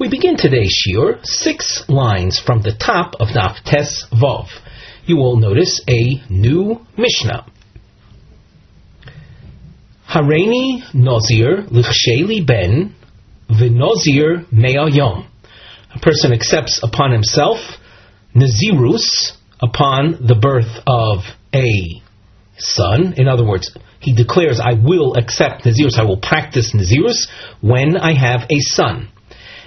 We begin today's shiur 6 lines from the top of Daf Tes Vav. You will notice a new Mishnah. Hareini Nazir l'chsheli ben v'Nazir mea yom. A person accepts upon himself Nazirus upon the birth of a son. In other words, he declares, I will accept Nazirus, I will practice Nazirus when I have a son.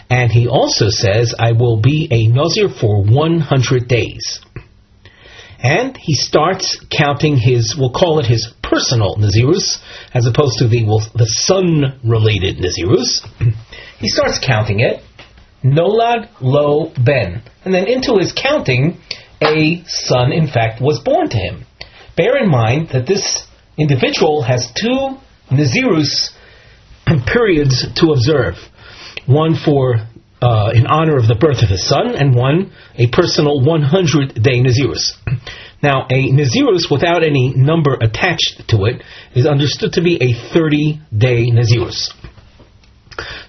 And he also says, I will be a Nazir for 100 days. And he starts counting his, we'll call it his personal Nazirus, as opposed to the son-related Nazirus. He starts counting it, Nolad lo ben. And then into his counting, a son, in fact, was born to him. Bear in mind that this individual has 2 Nazirus periods to observe. One for in honor of the birth of his son, and one a personal 100-day Nazirus. Now, a Nazirus without any number attached to it is understood to be a 30-day Nazirus.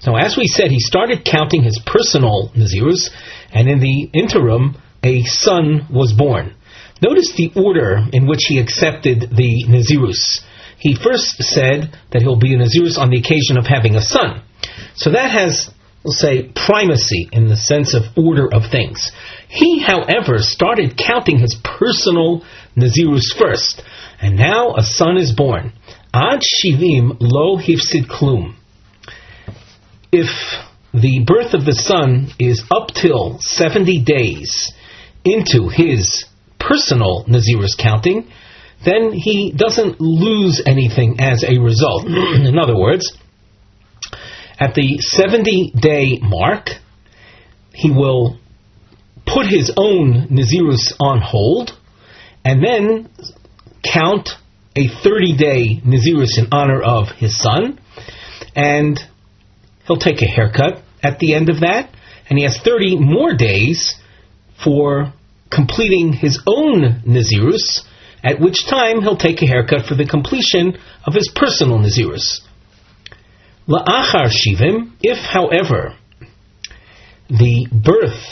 So, as we said, he started counting his personal Nazirus, and in the interim, a son was born. Notice the order in which he accepted the Nazirus. He first said that he'll be a Nazirus on the occasion of having a son. So that has, we'll say, primacy in the sense of order of things. He, however, started counting his personal Nazirus first, and now a son is born. Ad shivim lo hifsid klum. If the birth of the son is up till 70 days into his personal Nazirus counting, then he doesn't lose anything as a result. In other words, at the 70-day mark, he will put his own Nazirus on hold and then count a 30-day Nazirus in honor of his son, and he'll take a haircut at the end of that, and he has 30 more days for completing his own Nazirus, at which time he'll take a haircut for the completion of his personal Nazirus. La'achar shivim, if, however, the birth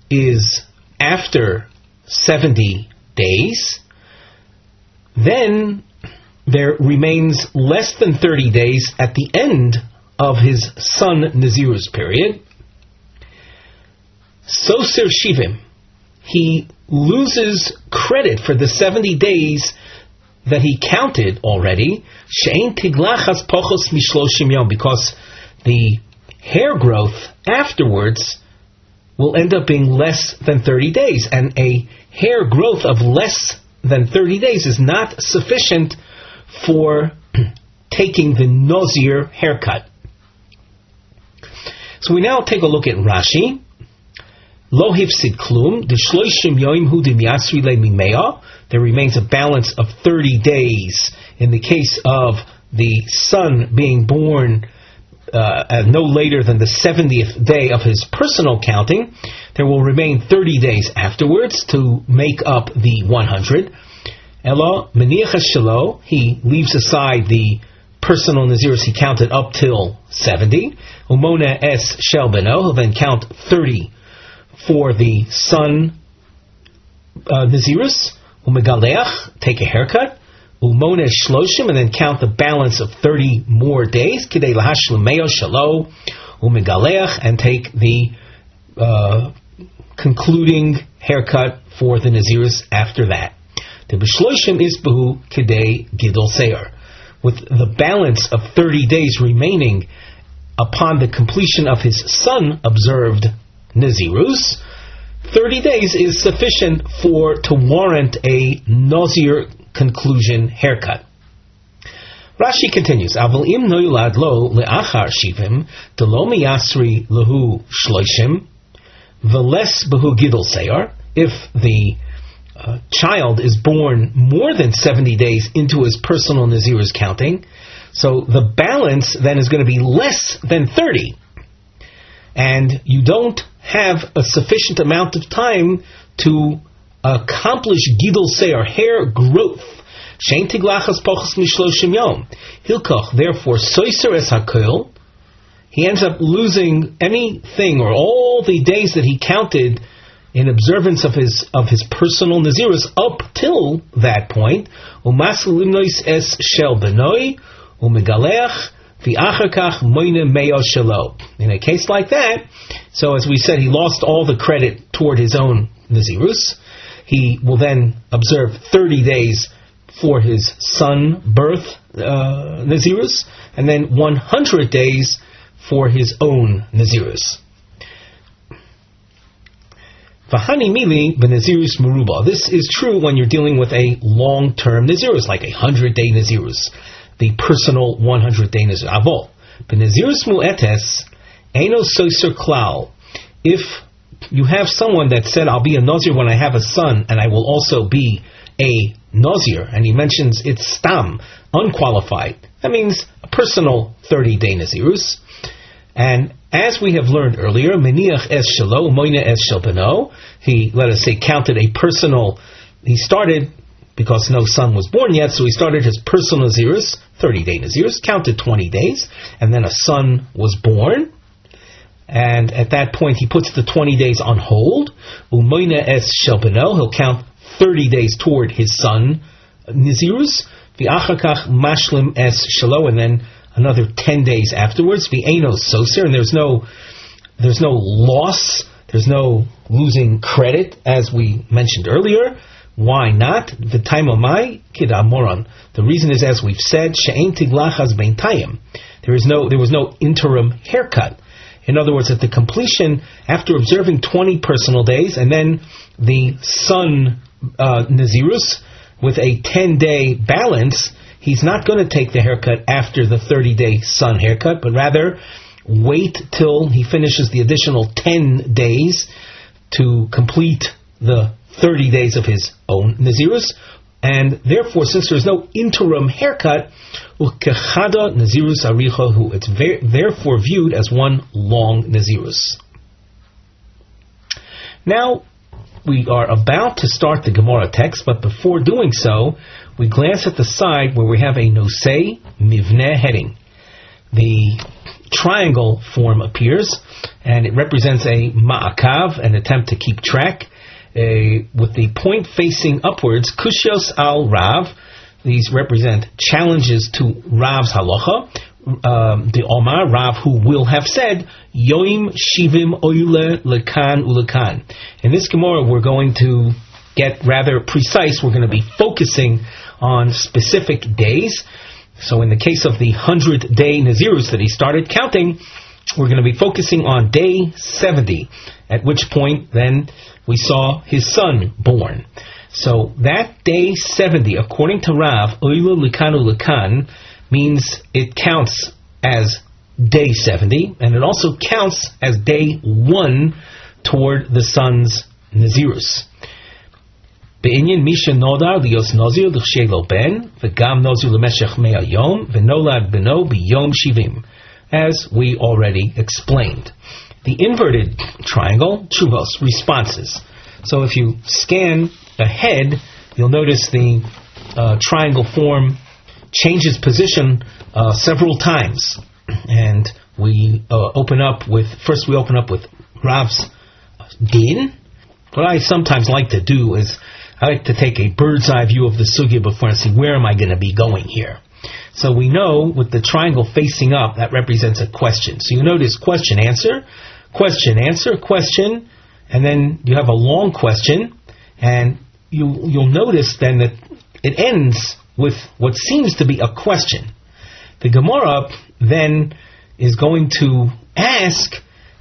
is after 70 days, then there remains less than 30 days at the end of his son Nazirus period. Soser shivim, he loses credit for the 70 days that he counted already, she'ein tiglachas pochos mishloshim yom, because the hair growth afterwards will end up being less than 30 days, and a hair growth of less than 30 days is not sufficient for taking the Nazir haircut. So we now take a look at Rashi. Lo hifsid klum, d'shloishim yoim hu d'miasri le'mimea. There remains a balance of 30 days in the case of the son being born no later than the 70th day of his personal counting. There will remain 30 days afterwards to make up the 100. Elo meniachas shelo, he leaves aside the personal Nazirus he counted up till 70. Umona es shel beno, he'll then count 30 for the son Nazirus. Umegaleach, take a haircut. Umona shloshim, and then count the balance of 30 more days. Kidei lahashlemeo shalo. Umegaleach, and take the concluding haircut for the Nazirus after that. The b'shloshim isbahu kidei gidol seir. With the balance of 30 days remaining upon the completion of his son observed Nazirus, 30 days is sufficient to warrant a Nazir conclusion haircut. Rashi continues, Aval im noyulad lo le'achar shivim delo miyasri lehu shloishim v'les behu gidol seir. If the child is born more than 70 days into his personal Nazirus counting, so the balance then is going to be less than 30. And you don't have a sufficient amount of time to accomplish gidol seir, hair growth. Shein tiglachas pochos mishloshim yom. Hilkoch, therefore, soiser es hakoil, he ends up losing anything or all the days that he counted in observance of his personal Nazirus up till that point. Es shel benoi umegalech v'achar moine meo shelo. In a case like that, so as we said, he lost all the credit toward his own Nazirus. He will then observe 30 days for his son birth Nazirus, and then 100 days for his own Nazirus. V'hani mili b'Nazirus meruba. This is true when you're dealing with a long-term Nazirus, like a 100-day Nazirus, the personal 100-day Nazirus. Avol b'Nazirus mu'etes eino soiser klal. If you have someone that said, I'll be a Nazir when I have a son, and I will also be a Nazir, and he mentions it's stam, unqualified. That means a personal 30-day Nazirus. And as we have learned earlier, meniach es shelo, moine es shel beno, he, let us say, counted a personal, he started, because no son was born yet, so he started his personal Nazirus, 30-day Nazirus, counted 20 days, and then a son was born, and at that point he puts the 20 days on hold. Umoine es shel beno, he'll count 30 days toward his son Nazirus. V'achar mashlim es shelo, and then another 10 days afterwards. V'eino soser, and there's no loss, there's no losing credit, as we mentioned earlier. Why not? V'taimomai kidamoran. The reason is, as we've said, she'ein tiglachas beintayim. There was no interim haircut. In other words, at the completion, after observing 20 personal days, and then the son Nazirus with a 10-day balance, he's not going to take the haircut after the 30-day son haircut, but rather wait till he finishes the additional 10 days to complete the 30 days of his own Nazirus. And therefore, since there's no interim haircut, ukechada Nazirus arichahu, it's therefore viewed as one long Nazirus. Now, we are about to start the Gemara text, but before doing so, we glance at the side where we have a nosei mivneh heading. The triangle form appears, and it represents a ma'akav, an attempt to keep track, with the point facing upwards, kushios al Rav. These represent challenges to Rav's halacha. The Omar, Rav, who will have said, Yoim shivim oile lekan ulekan. In this Gemara, we're going to get rather precise. We're going to be focusing on specific days. So in the case of the 100-day Nazirus that he started counting, we're going to be focusing on day 70, at which point then we saw his son born. So that day 70, according to Rav, oile lekan ulekan, means it counts as day 70, and it also counts as day 1 toward the son's Nazirus. Be'inyan misha nodar lios Nazir l'chshelo ben, v'gam Nazir l'meshech mea yom, v'nolad beno b'yom shivim, as we already explained. The inverted triangle, tshuvos, responses. So if you scan ahead, you'll notice the triangle form changes position several times, and we open up with Rav's din. What I sometimes like to do is I like to take a bird's eye view of the sugya before I see where am I going to be going here. So we know with the triangle facing up, that represents a question. So you notice question answer, question, and then you have a long question, and you'll notice then that it ends with what seems to be a question. The Gemara then is going to ask,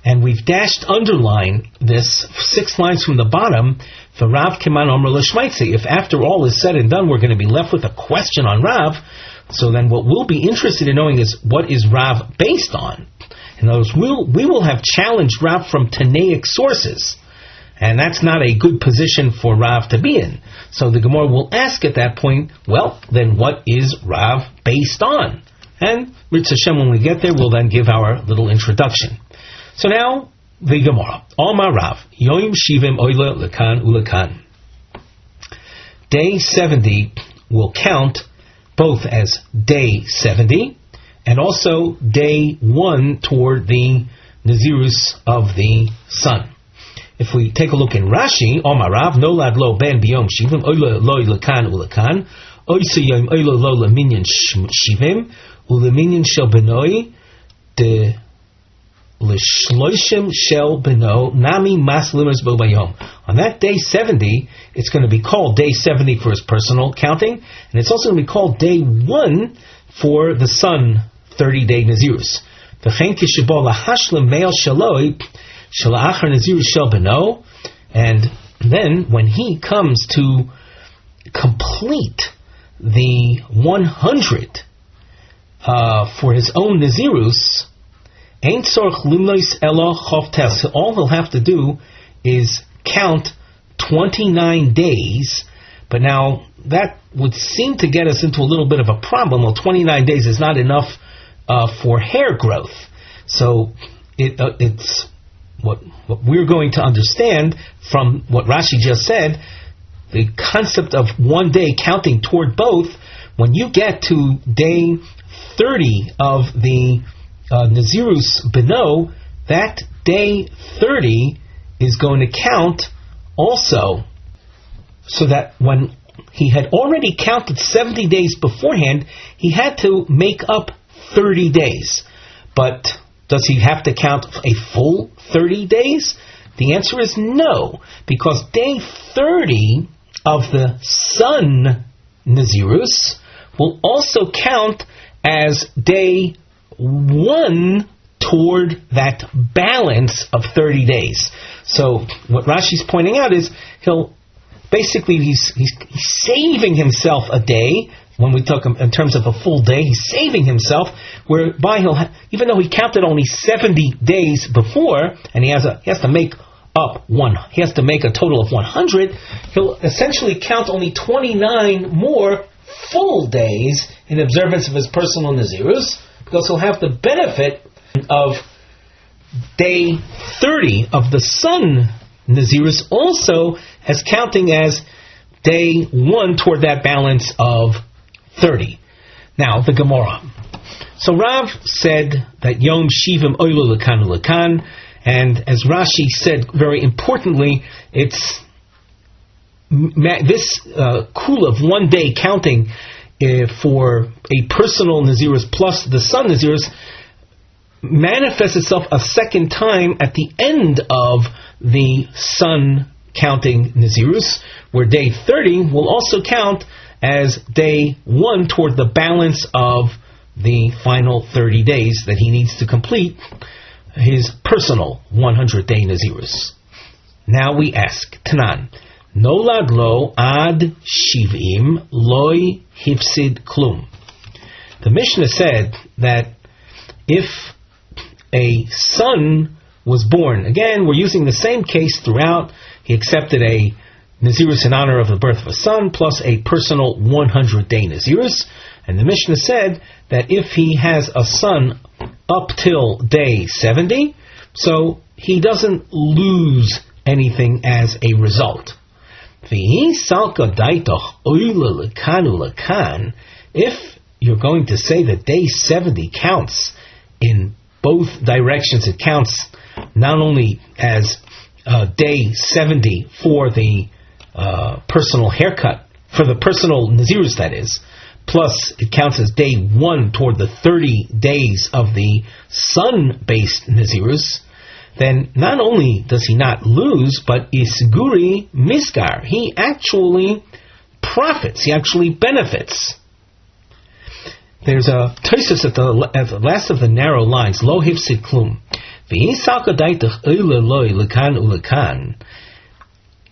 and we've underline this 6 lines from the bottom, for Rav Kiman Omer L'Shmaitzi. If after all is said and done, we're going to be left with a question on Rav, so then what we'll be interested in knowing is, what is Rav based on? In other words, we will have challenged Rav from Tanaic sources, and that's not a good position for Rav to be in. So the Gemara will ask at that point, well, then what is Rav based on? And Ritz Hashem, when we get there, we'll then give our little introduction. So now, the Gemara. Omar Rav, Yoim Shivim Oile Lekan Ulekan. Day 70 will count both as day 70 and also day 1 toward the Nazirus of the sun. If we take a look in Rashi, Omarav nolad lo ben biyom shivim oila loy lekan ulekan oisayim oila lo leminyan shivim uleminyan shel benoi de l'shloishim shel beno nami mas limers bo bayom. On that day 70, it's going to be called day 70 for his personal counting, and it's also going to be called day 1 for the sun 30-day Nazirus. V'chein kishibol lahashlim me'el shaloi shalachar Nazirus shel beno, and then when he comes to complete the 100 for his own Nazirus, ain't sorch limlois elo chovtes. All he'll have to do is count 29 days. But now that would seem to get us into a little bit of a problem. Well, 29 days is not enough for hair growth. So it's what we're going to understand from what Rashi just said, the concept of one day counting toward both. When you get to day 30 of the Nazirus Beno, that day 30 is going to count also, so that when he had already counted 70 days beforehand, he had to make up 30 days. But does he have to count a full 30 days? The answer is no, because day 30 of the sun Nazirus will also count as day 1 toward that balance of 30 days. So what Rashi's pointing out is he's saving himself a day. When we talk in terms of a full day, he's saving himself, whereby even though he counted only 70 days before, and he has to make a total of 100, he'll essentially count only 29 more full days in observance of his personal Nazirus, because he'll have the benefit of day 30 of the sun Nazirus also as counting as day 1 toward that balance of 30. Now, the Gemara. So Rav said that Yom Shivim Oilu Lekan Lekan, and as Rashi said very importantly, it's this kula of 1 day counting for a personal Nazirus plus the sun Nazirus manifests itself a second time at the end of the sun counting Nazirus, where day 30 will also count as day 1 toward the balance of the final 30 days that he needs to complete his personal 100-day Nazirus. Now we ask, Tanan, Nolad lo ad shivim loy hifsid klum. The Mishnah said that if a son was born, again, we're using the same case throughout, he accepted a Nazirus in honor of the birth of a son, plus a personal 100-day Nazirus, and the Mishnah said that if he has a son up till day 70, so he doesn't lose anything as a result. If you're going to say that day 70 counts in both directions, it counts not only as day 70 for the personal haircut, for the personal Nazirus that is, plus it counts as day 1 toward the 30 days of the sun-based Nazirus, then not only does he not lose, but isguri misgar, he actually profits, he actually benefits. There's a Tosfos at the last of the narrow lines, lo hifsid klum.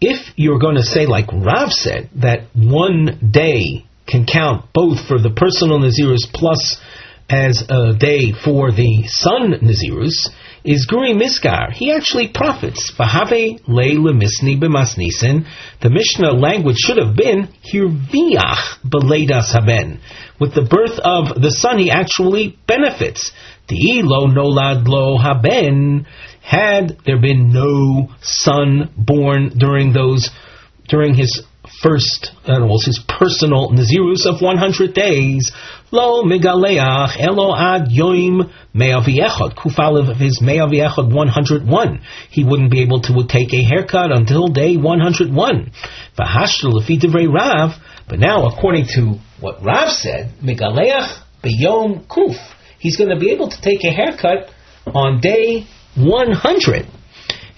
If you're going to say, like Rav said, that 1 day can count both for the personal Nazirus plus as a day for the sun Nazirus, is Guri Miskar. He actually profits. V'have leila misni b'masnisen. The Mishnah language should have been hirviach b'leidas haben. With the birth of the son, he actually benefits. Di lo nolad lo haben. Had there been no son born during his his personal Nazirus of 100 days. Lo megaleach elo ad yoim mea v'echad. Kufalev of his mea v'echad 101. He wouldn't be able to take a haircut until day 101. V'hashta lefi divrei Rav. But now, according to what Rav said, megaleach b'yom kuf. He's going to be able to take a haircut on day 100.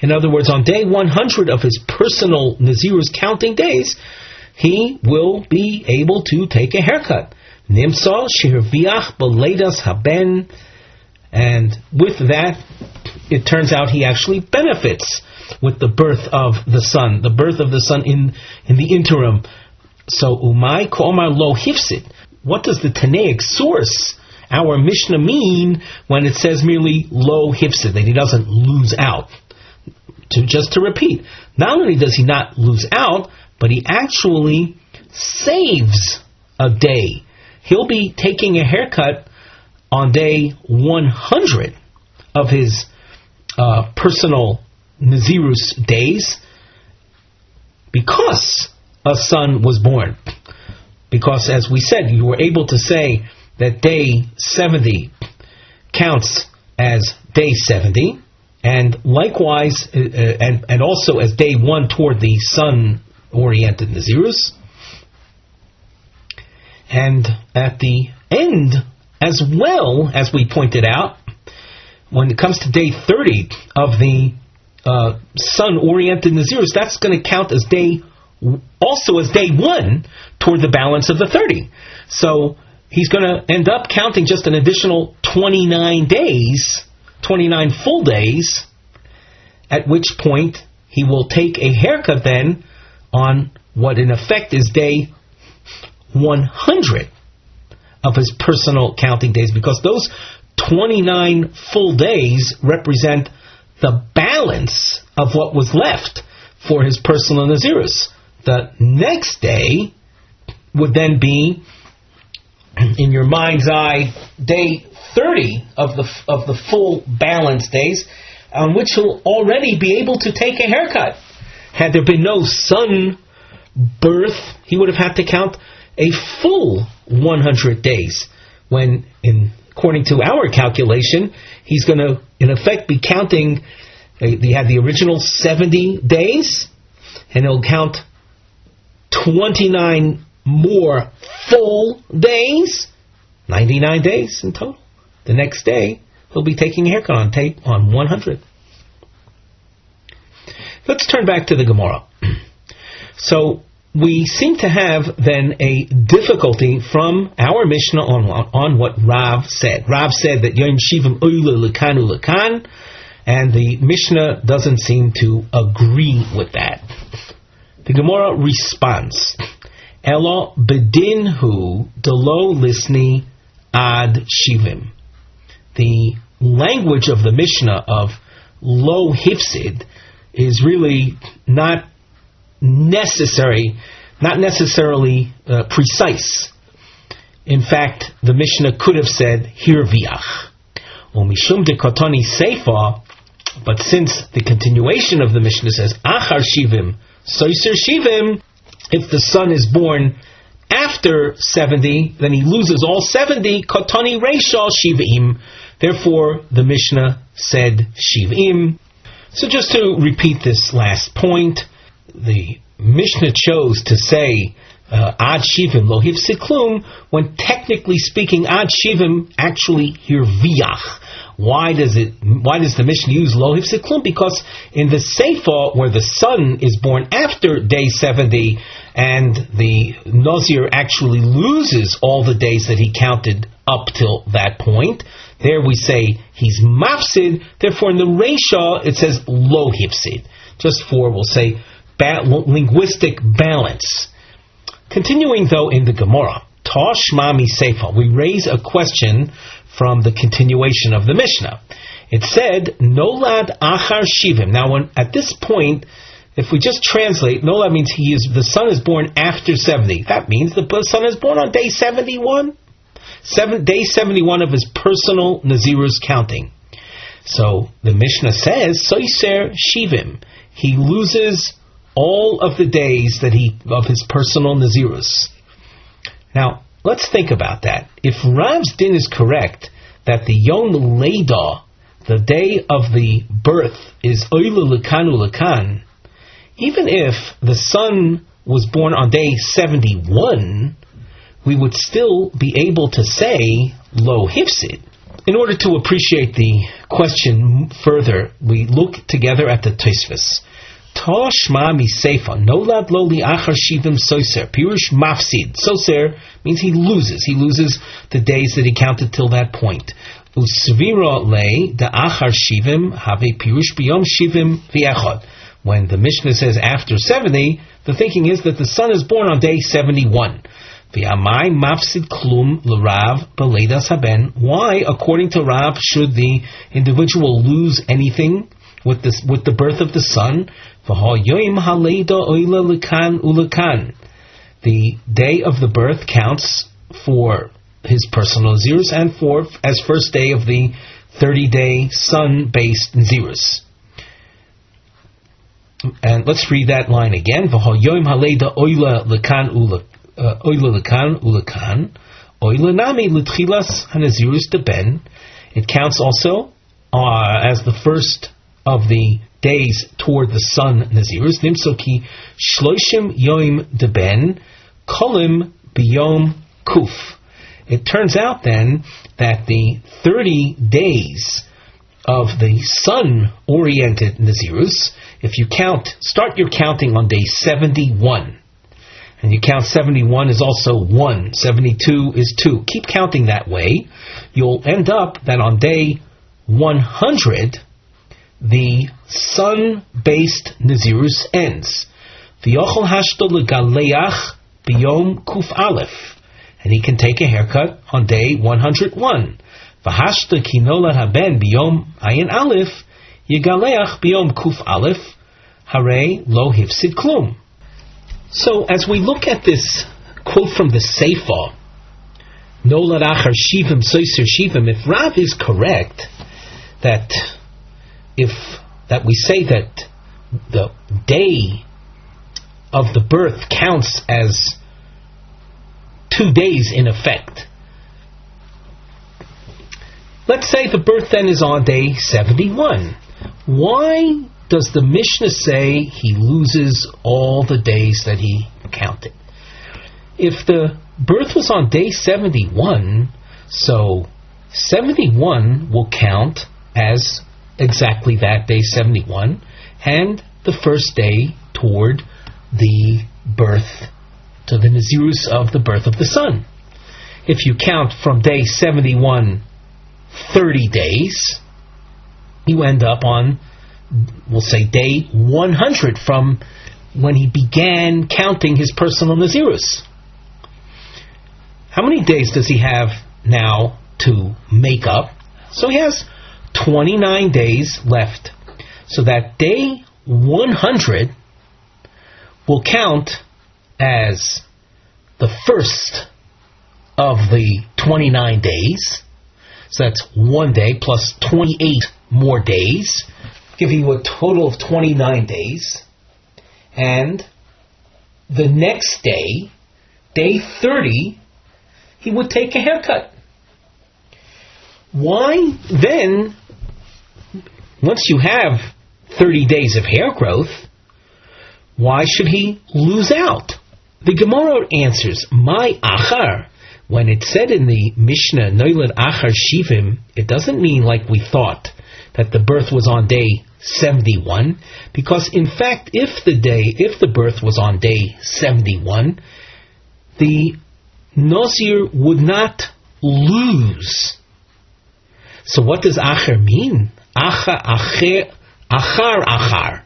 In other words, on day 100 of his personal Nazirus counting days, he will be able to take a haircut. Nimsa shirviach b'leidas haben, and with that, it turns out he actually benefits with the birth of the son, in the interim. So umay ko'omar lo hifsid. What does the Tanaic source, our Mishnah, mean when it says merely lo hifsid, that he doesn't lose out? Just to repeat, not only does he not lose out, but he actually saves a day. He'll be taking a haircut on day 100 of his personal Nazirus days because a son was born. Because, as we said, you were able to say that day 70 counts as day 70, and likewise, and also as day 1 toward the sun-oriented Nazirus. And at the end, as well, as we pointed out, when it comes to day 30 of the sun-oriented Nazirus, that's going to count as day 1 toward the balance of the 30. So he's going to end up counting just an additional 29 days, 29 full days, at which point he will take a haircut then on what in effect is day 100 of his personal counting days, because those 29 full days represent the balance of what was left for his personal Nazirus. The next day would then be, in your mind's eye, day 30 of the full balance days, on which he'll already be able to take a haircut. Had there been no son birth, he would have had to count a full 100 days, when, according to our calculation, he's going to, in effect, be counting, he had the original 70 days, and he'll count 29 more full days, 99 days in total. The next day, he'll be taking a haircut on 100. Let's turn back to the Gemara. So, we seem to have then a difficulty from our Mishnah on what Rav said. Rav said that Yom Shivim Oile Lekanu Lekan, and the Mishnah doesn't seem to agree with that. The Gemara responds, Elo bedinhu delo lisni ad shivim. The language of the Mishnah of lo hifsid is really not necessarily precise. In fact, the Mishnah could have said hirviach. Umishum de kotoni seifa, but since the continuation of the Mishnah says achar shivim, soiser shivim, if the son is born after 70, then he loses all 70, kotoni reisha shivim. Therefore, the Mishnah said shivim. So just to repeat this last point, the Mishnah chose to say ad shivim lo hifsid klum, when technically speaking ad shivim actually hirviach. Why does the Mishnah use lo hifsid klum? Because in the Seifa, where the son is born after day 70, and the Nazir actually loses all the days that he counted up till that point, there we say he's mafsid. Therefore, in the Reisha it says lo hifsid, just for, we'll say, linguistic balance. Continuing though in the Gemara, Tosh Mami Seifa, we raise a question from the continuation of the Mishnah. It said Nolad Achar Shivim. Now, at this point, if we just translate, Nolad means the son is born after 70. That means the son is born on day 71. Day 71 of his personal Nazirus counting. So the Mishnah says Soiser Shivim. He loses all of the days of his personal Nazirus. Now, let's think about that. If Rav's din is correct, that the Yom Leida, the day of the birth, is Oila Lekan Ulekan, even if the son was born on day 71, we would still be able to say Lo Hifsid. In order to appreciate the question further, we look together at the Tosfos. Toshma miseifa nolad lo liachar shivim soser pirush mafsid. Soser means he loses. He loses the days that he counted till that point. Usvira le da'achar shivim have pirush biyom shivim v'echad. When the Mishnah says after 70, the thinking is that the son is born on day 71. V'amai mafsid klum l'Rav b'leidas haben. Why, according to Rav, should the individual lose anything with the birth of the son? The day of the birth counts for his personal Nazirus and as first day of the 30-day sun-based Nazirus. And let's read that line again. It counts also as the first of the days toward the sun Nazirus. Nimsoki shloishim yoim deben kolim biyom kuf. It turns out then that the 30 days of the sun-oriented Nazirus, if you start your counting on day 71, and you count 71 is also 1, 72 is 2. Keep counting that way. You'll end up that on day 100, the sun-based Nazirus ends. V'yochel hashto legaleach b'yom kuf aleph, and he can take a haircut on day 101. V'hashto kinolad haben b'yom ayin aleph yigaleach b'yom kuf aleph harei lo hifsid klum. So, as we look at this quote from the Seifa, nolad achar shivim soiser shivim, if Rav is correct that we say that the day of the birth counts as 2 days in effect. Let's say the birth then is on day 71. Why does the Mishnah say he loses all the days that he counted? If the birth was on day 71, so 71 will count as exactly that, day 71, and the first day toward the birth, to the Nazirus of the birth of the sun. If you count from day 71 30 days, you end up on, we'll say, day 100 from when he began counting his personal Nazirus. How many days does he have now to make up? So he has 29 days left. So that day 100 will count as the first of the 29 days. So that's 1 day plus 28 more days, giving you a total of 29 days. And the next day, day 30, he would take a haircut. Why then, once you have 30 days of hair growth, why should he lose out? The Gemara answers, my achar. When it said in the Mishnah, Noilad achar shivim, it doesn't mean like we thought, that the birth was on day 71, because in fact, if the birth was on day 71, the Nazir would not lose. So what does achar mean? Achar.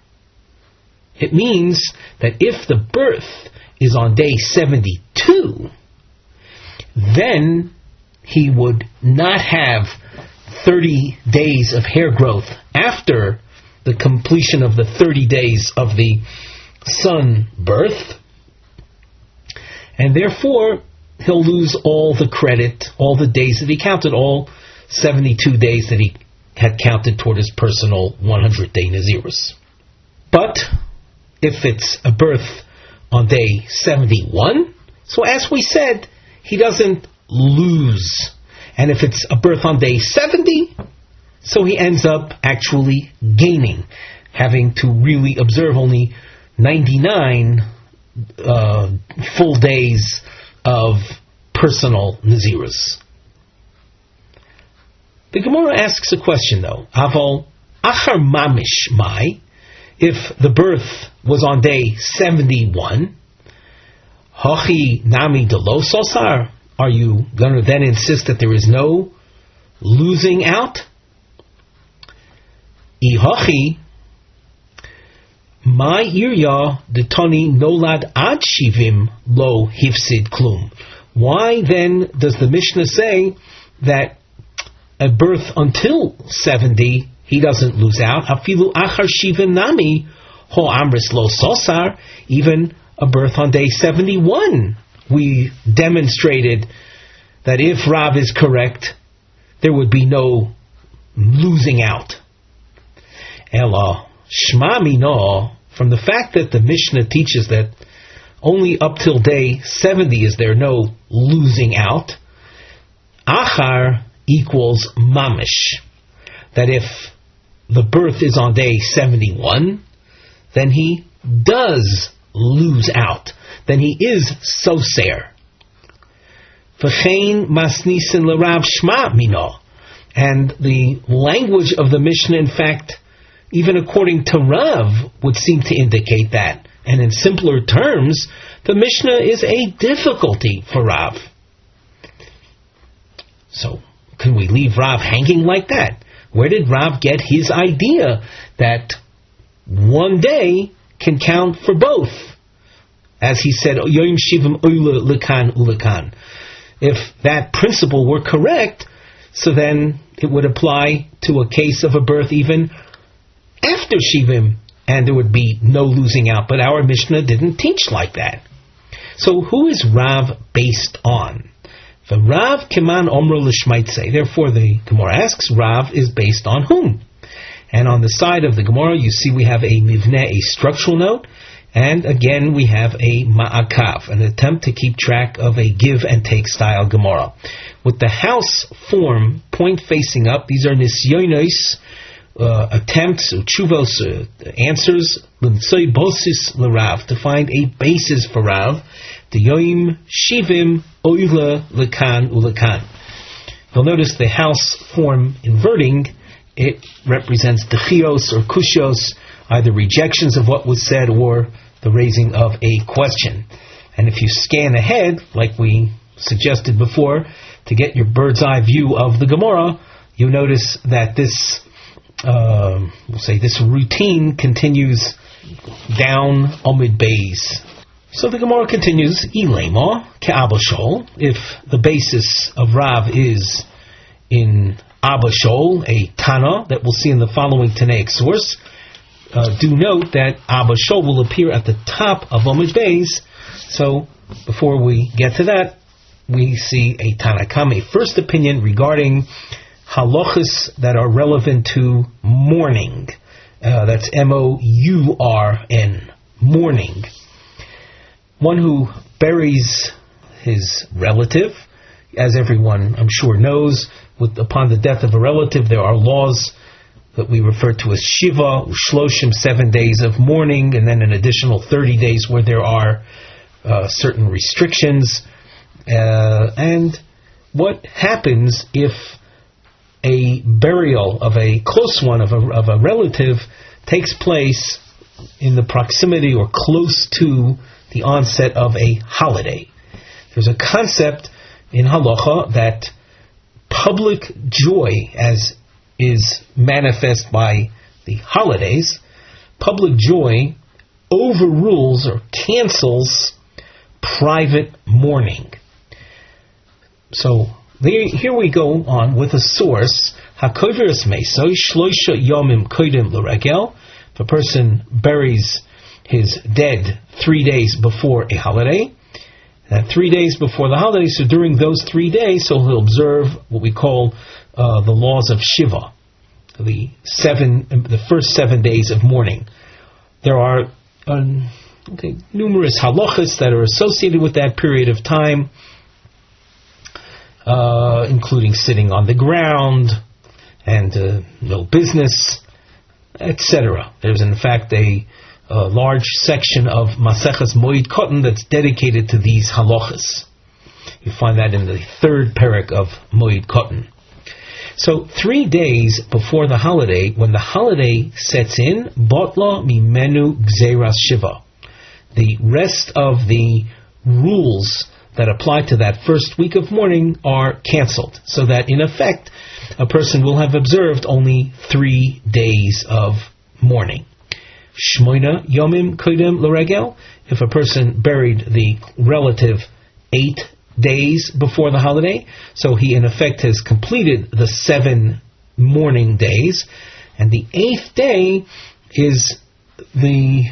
It means that if the birth is on day 72, then he would not have 30 days of hair growth after the completion of the 30 days of the sun birth, and therefore he'll lose all the credit, all the days that he counted, all 72 days that he had counted toward his personal 100-day Nazirus. But if it's a birth on day 71, so as we said, he doesn't lose. And if it's a birth on day 70, so he ends up actually gaining, having to really observe only 99 full days of personal Nazirus. The Gemara asks a question though. Aval achar mamish mai, if the birth was on day 71, hachi nami delo sosar, are you going to then insist that there is no losing out? Ihachi my irya detoni nolad ad shivim lo hifsid klum. Why then does the Mishnah say that a birth until 70 he doesn't lose out? Afilu achar shivim nami ho amris lo sosar. Even a birth on day 71, we demonstrated that if Rav is correct, there would be no losing out. Ella shma mino, from the fact that the Mishnah teaches that only up till day 70 is there no losing out, achar equals mamish, that if the birth is on day 71, then he does lose out, then he is soser. V'chein masnisin l'Rav shma mino, and the language of the Mishnah, in fact, even according to Rav, would seem to indicate that. And in simpler terms, the Mishnah is a difficulty for Rav. So, can we leave Rav hanging like that? Where did Rav get his idea that one day can count for both? As he said, Yoim Shivim Oila Lekan Ulekan. If that principle were correct, so then it would apply to a case of a birth even after Shivim, and there would be no losing out. But our Mishnah didn't teach like that. So who is Rav based on? The Rav Keman Omro L'Shmaitze. Therefore the Gemara asks, Rav is based on whom? And on the side of the Gemara, you see we have a mivneh, a structural note, and again we have a ma'akav, an attempt to keep track of a give and take style Gemara. With the house form, point facing up, these are nisyonos, attempts, uchuvos, answers, l'mtsoi bosis l'Rav, to find a basis for Rav, the yoim shivim oila lekan ulekan. You'll notice the house form inverting, it represents dechios or kushios, either rejections of what was said or the raising of a question. And if you scan ahead, like we suggested before, to get your bird's eye view of the Gemara, you notice that this this routine continues down Omid Beis. So the Gemara continues, Ilema ke'abashol, if the basis of Rav is in Abashol, a Tana that we'll see in the following Tanaic source. Do note that Abashol will appear at the top of Omid Beis. So before we get to that, we see a Tanakam, a first opinion regarding halachas that are relevant to mourning. That's M-O-U-R-N, mourning. One who buries his relative, as everyone I'm sure knows, upon the death of a relative there are laws that we refer to as Shiva, Shloshim, 7 days of mourning, and then an additional 30 days where there are certain restrictions. And what happens if a burial of a close one, of a relative, takes place in the proximity or close to the onset of a holiday? There's a concept in halacha that public joy, as is manifest by the holidays, public joy overrules or cancels private mourning. So here we go on with a source. Hakoveres meisoi shloisha yomim kodim l'regel. If a person buries his dead 3 days before a holiday, that 3 days before the holiday, so during those 3 days, so he'll observe what we call the laws of Shiva, the first 7 days of mourning. There are numerous halachas that are associated with that period of time, including sitting on the ground and no business, etc. There's in fact a large section of Maseches Moed Katan that's dedicated to these halachas. You find that in the third parak of Moed Katan. So 3 days before the holiday, when the holiday sets in, Botla Mimenu Gzeras Shiva. The rest of the rules that apply to that first week of mourning are cancelled, so that in effect a person will have observed only 3 days of mourning. Shmoina Yomim Koidem L'Regel, if a person buried the relative 8 days before the holiday, so he in effect has completed the 7 mourning days, and the 8th day is a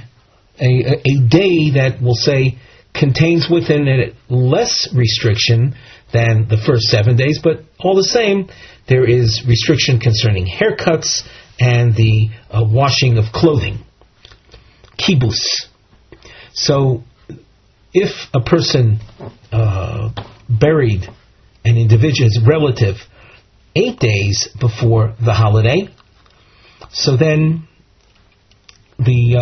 day that we'll say contains within it less restriction than the first 7 days, but all the same there is restriction concerning haircuts and the washing of clothing. Kibus. So if a person buried an individual's relative 8 days before the holiday, so then the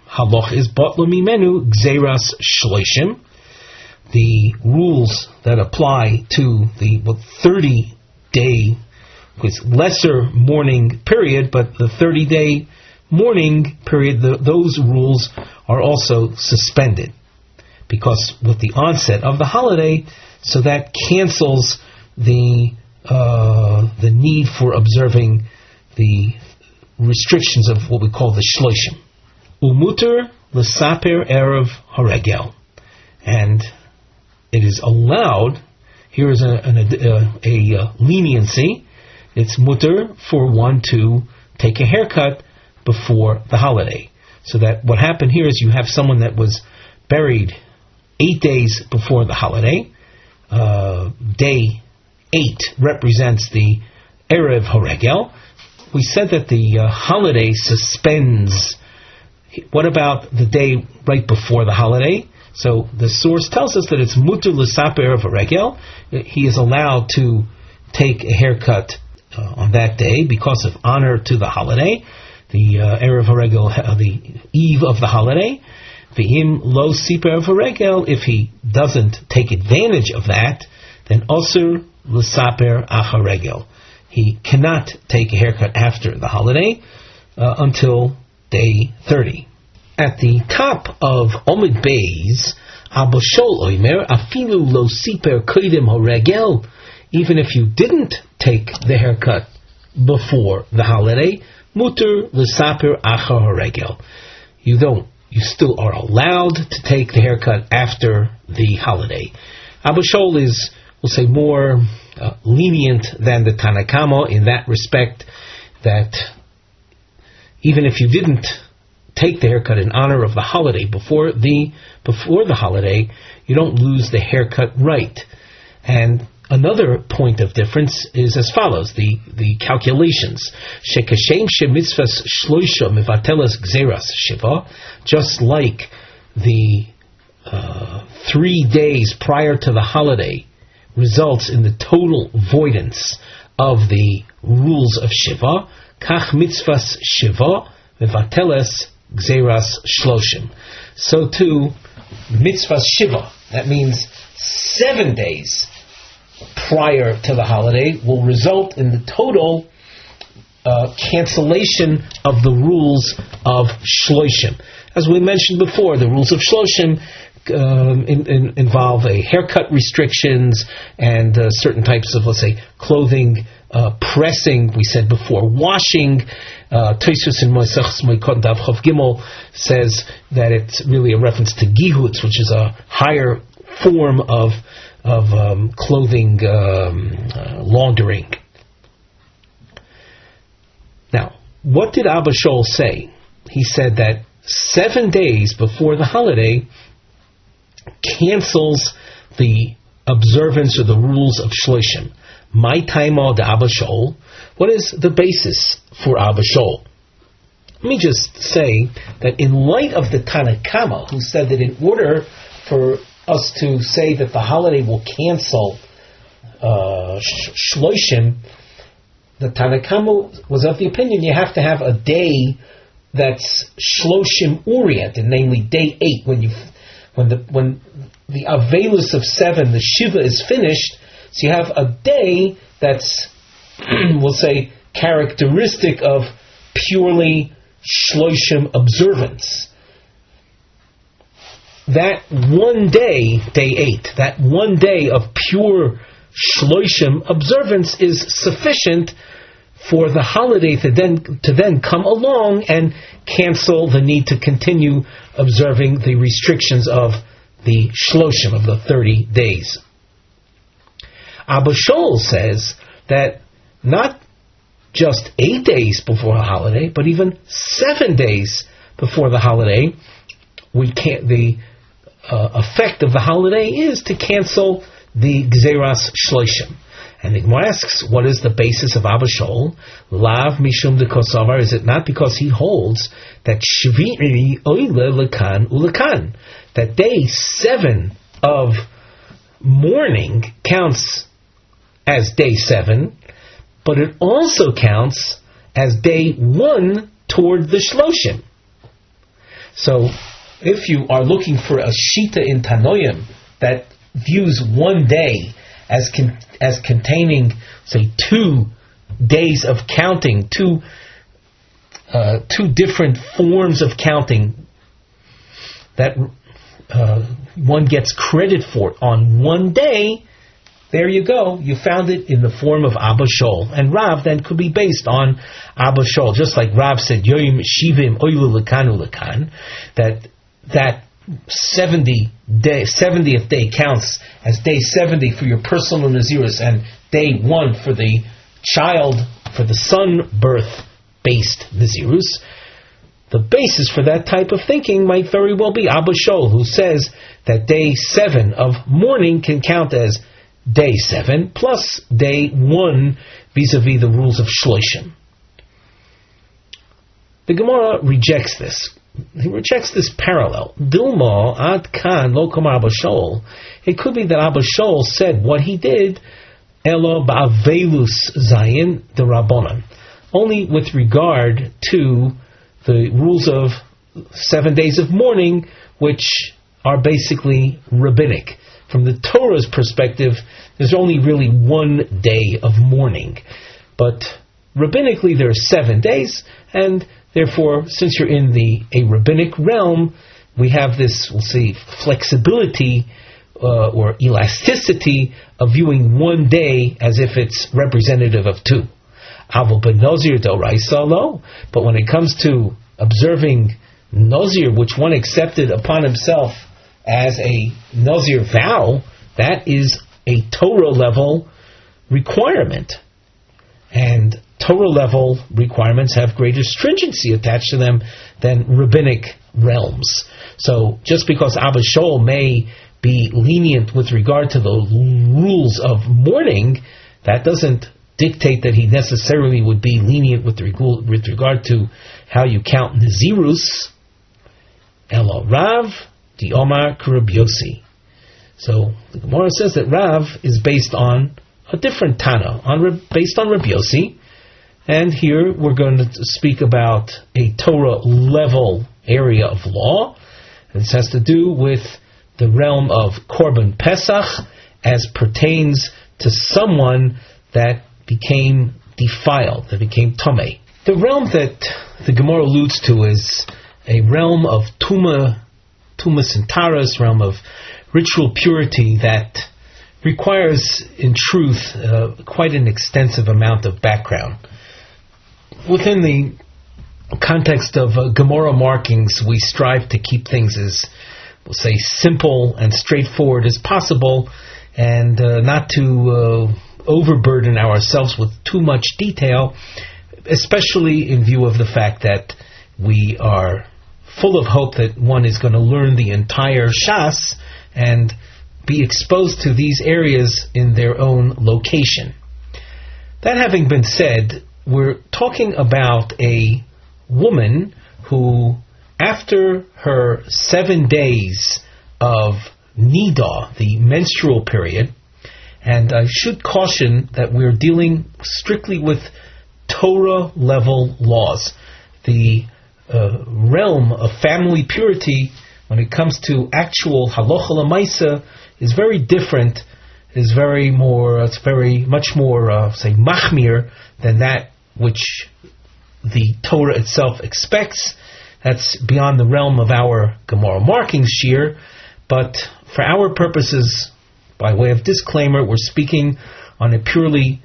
halach is Batla Mimenu Gzeras Shloshim. The rules that apply to the 30-day with lesser mourning period, but the 30-day mourning period, those rules are also suspended, because with the onset of the holiday, so that cancels the need for observing the restrictions of what we call the shloshim. Umuter l'saper erev haregel, and it is allowed. Here is a leniency. It's mutter for one to take a haircut before the holiday. So that what happened here is you have someone that was buried 8 days before the holiday. Day 8 represents the Erev Haregel. We said that the holiday suspends. What about the day right before the holiday? So the source tells us that it's mutter l'saper Erev Haregel. He is allowed to take a haircut on that day because of honor to the holiday. The Erev Haregel, the eve of the holiday. V'im lo siper Erev Haregel, if he doesn't take advantage of that, then Ozer l'saper acharegel. He cannot take a haircut after the holiday until day 30. At the top of Omid Beis, Abba Shol Oimer, afilu lo siper koidem haregel, even if you didn't take the haircut before the holiday, muter l'saper achar haregel. You still are allowed to take the haircut after the holiday. Abba Shol is, we'll say, more lenient than the Tanakama in that respect, that even if you didn't take the haircut in honor of the holiday before the holiday, you don't lose the haircut right. And another point of difference is as follows: the calculations. Shekashem shemitzvas shloisha mivatelas gzeras shiva, just like the 3 days prior to the holiday results in the total voidance of the rules of Shiva, kach mitzvahs Shiva mevateles gzeras shloshim. So too, mitzvahs Shiva, that means 7 days prior to the holiday, will result in the total cancellation of the rules of shloshim. As we mentioned before, the rules of shloshim involve a haircut restrictions and certain types of, let's say, clothing pressing. We said before, washing. Tosfos in Moeseches Moed Daf Chav Gimel says that it's really a reference to gihutz, which is a higher form of clothing laundering. Now, what did Abba Shol say? He said that 7 days before the holiday cancels the observance or the rules of shloshim. My taima de Abba Shol. What is the basis for Abba Shol? Let me just say that in light of the Tanakama, who said that in order for us to say that the holiday will cancel Shloshim, the Tanakama was of the opinion you have to have a day that's Shloshim oriented, namely day 8, when the Avelus of 7, the Shiva, is finished. So you have a day that's, we'll say, characteristic of purely Shloshim observance. That one day, day 8, that one day of pure Shloshim observance is sufficient for the holiday to then come along and cancel the need to continue observing the restrictions of the Shloshim, of the 30 days. Abba Shaul says that not just 8 days before a holiday, but even 7 days before the holiday, the effect of the holiday is to cancel the Gzeras Shloshim. And the Gemara asks, what is the basis of Abba Shaul? Lav mishum de kosavar. Is it not because he holds that Shvi'i oile lekan ulekan, that day 7 of mourning counts as day 7, but it also counts as day 1 toward the Shloshim. So, if you are looking for a Shita in Tanoim that views one day as containing, say, 2 days of counting, two different forms of counting that one gets credit for on one day, there you go. You found it in the form of Abba Shaul. And Rav then could be based on Abba Shaul. Just like Rav said, Yoyim Shivim Oylu Lekanu Lekan, that 70th day counts as day 70 for your personal Nazirus, and day 1 for the child, for the son birth-based Nazirus. The basis for that type of thinking might very well be Abba Shaul, who says that day 7 of mourning can count as day 7 plus day 1 vis-a-vis the rules of Shloshim. The Gemara rejects this. He rejects this parallel. Dilma ad kan lo kamar Abba Shaul. It could be that Abba Shaul said what he did, elo ba'avelus zayin de rabbanan, only with regard to the rules of 7 days of mourning, which are basically rabbinic. From the Torah's perspective, there's only really 1 day of mourning. But rabbinically, there are 7 days, and therefore, since you're in a rabbinic realm, we have this, we'll say, flexibility or elasticity of viewing 1 day as if it's representative of 2. But when it comes to observing Nazir, which one accepted upon himself as a Nazir vow, that is a Torah level requirement. And Torah level requirements have greater stringency attached to them than rabbinic realms. So just because Abba Shaul may be lenient with regard to the rules of mourning, that doesn't dictate that he necessarily would be lenient with regard to how you count Nazirus. Elo Rav di Omar Kurab Yossi. So the Gemara says that Rav is based on a different Tana, based on Rabbi Yossi. And here we're going to speak about a Torah level area of law. This has to do with the realm of Korban Pesach as pertains to someone that became defiled, that became Tomei. The realm that the Gemara alludes to is a realm of Tumas and Taras, realm of ritual purity that requires, in truth, quite an extensive amount of background. Within the context of Gemara markings, we strive to keep things as, we'll say, simple and straightforward as possible, and not to overburden ourselves with too much detail, especially in view of the fact that we are full of hope that one is going to learn the entire Shas and be exposed to these areas in their own location. That having been said, we're talking about a woman who, after her 7 days of nida, the menstrual period, and I should caution that we're dealing strictly with Torah level laws. The realm of family purity, when it comes to actual halacha l'maisa, is very different. It's very much more, say, machmir than that which the Torah itself expects. That's beyond the realm of our Gemara markings shiur, but for our purposes, by way of disclaimer, we're speaking on a purely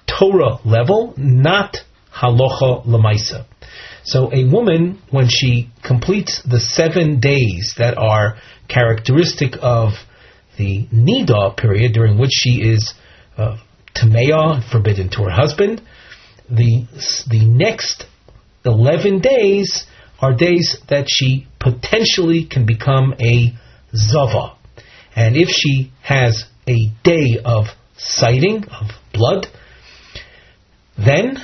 Torah level, not halacha l'maisa. So a woman, when she completes the 7 days that are characteristic of the nida period, during which she is tameah, forbidden to her husband, the next 11 days are days that she potentially can become a zava. And if she has a day of sighting, of blood, then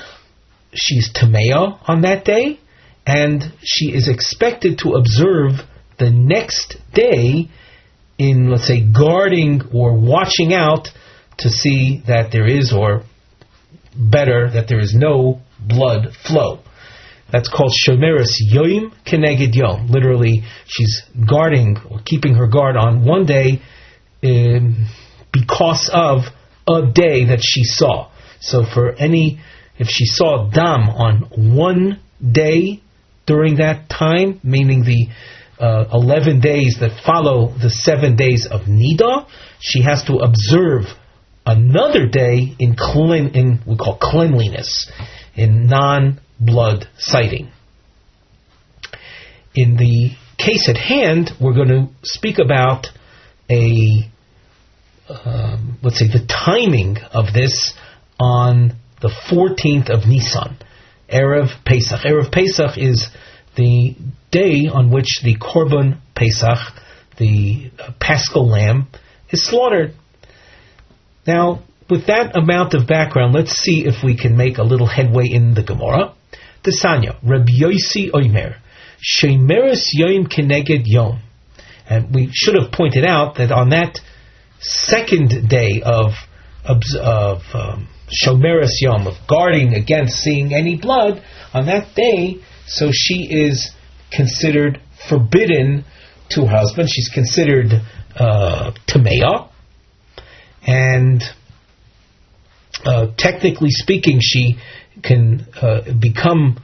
she's tameah on that day, and she is expected to observe the next day in, let's say, guarding or watching out to see that there is, or better, that there is no blood flow. That's called shomeres yom keneged yom. Literally, she's guarding or keeping her guard on one day because of a day that she saw. So if she saw dam on one day during that time, meaning the 11 days that follow the 7 days of nida, she has to observe another day in we call cleanliness, in non-blood sighting. In the case at hand, we're going to speak about let's say, the timing of this on the 14th of Nisan, Erev Pesach. Erev Pesach is the day on which the Korban Pesach, the Paschal lamb, is slaughtered. Now, with that amount of background, let's see if we can make a little headway in the Gemara. Tesanya, Rabbi Yossi Omer, Shemeres Yom Keneged Yom. And we should have pointed out that on that second day of Shomeres Yom, of guarding against seeing any blood, on that day, so she is considered forbidden to her husband. She's considered tameah, and technically speaking, she can become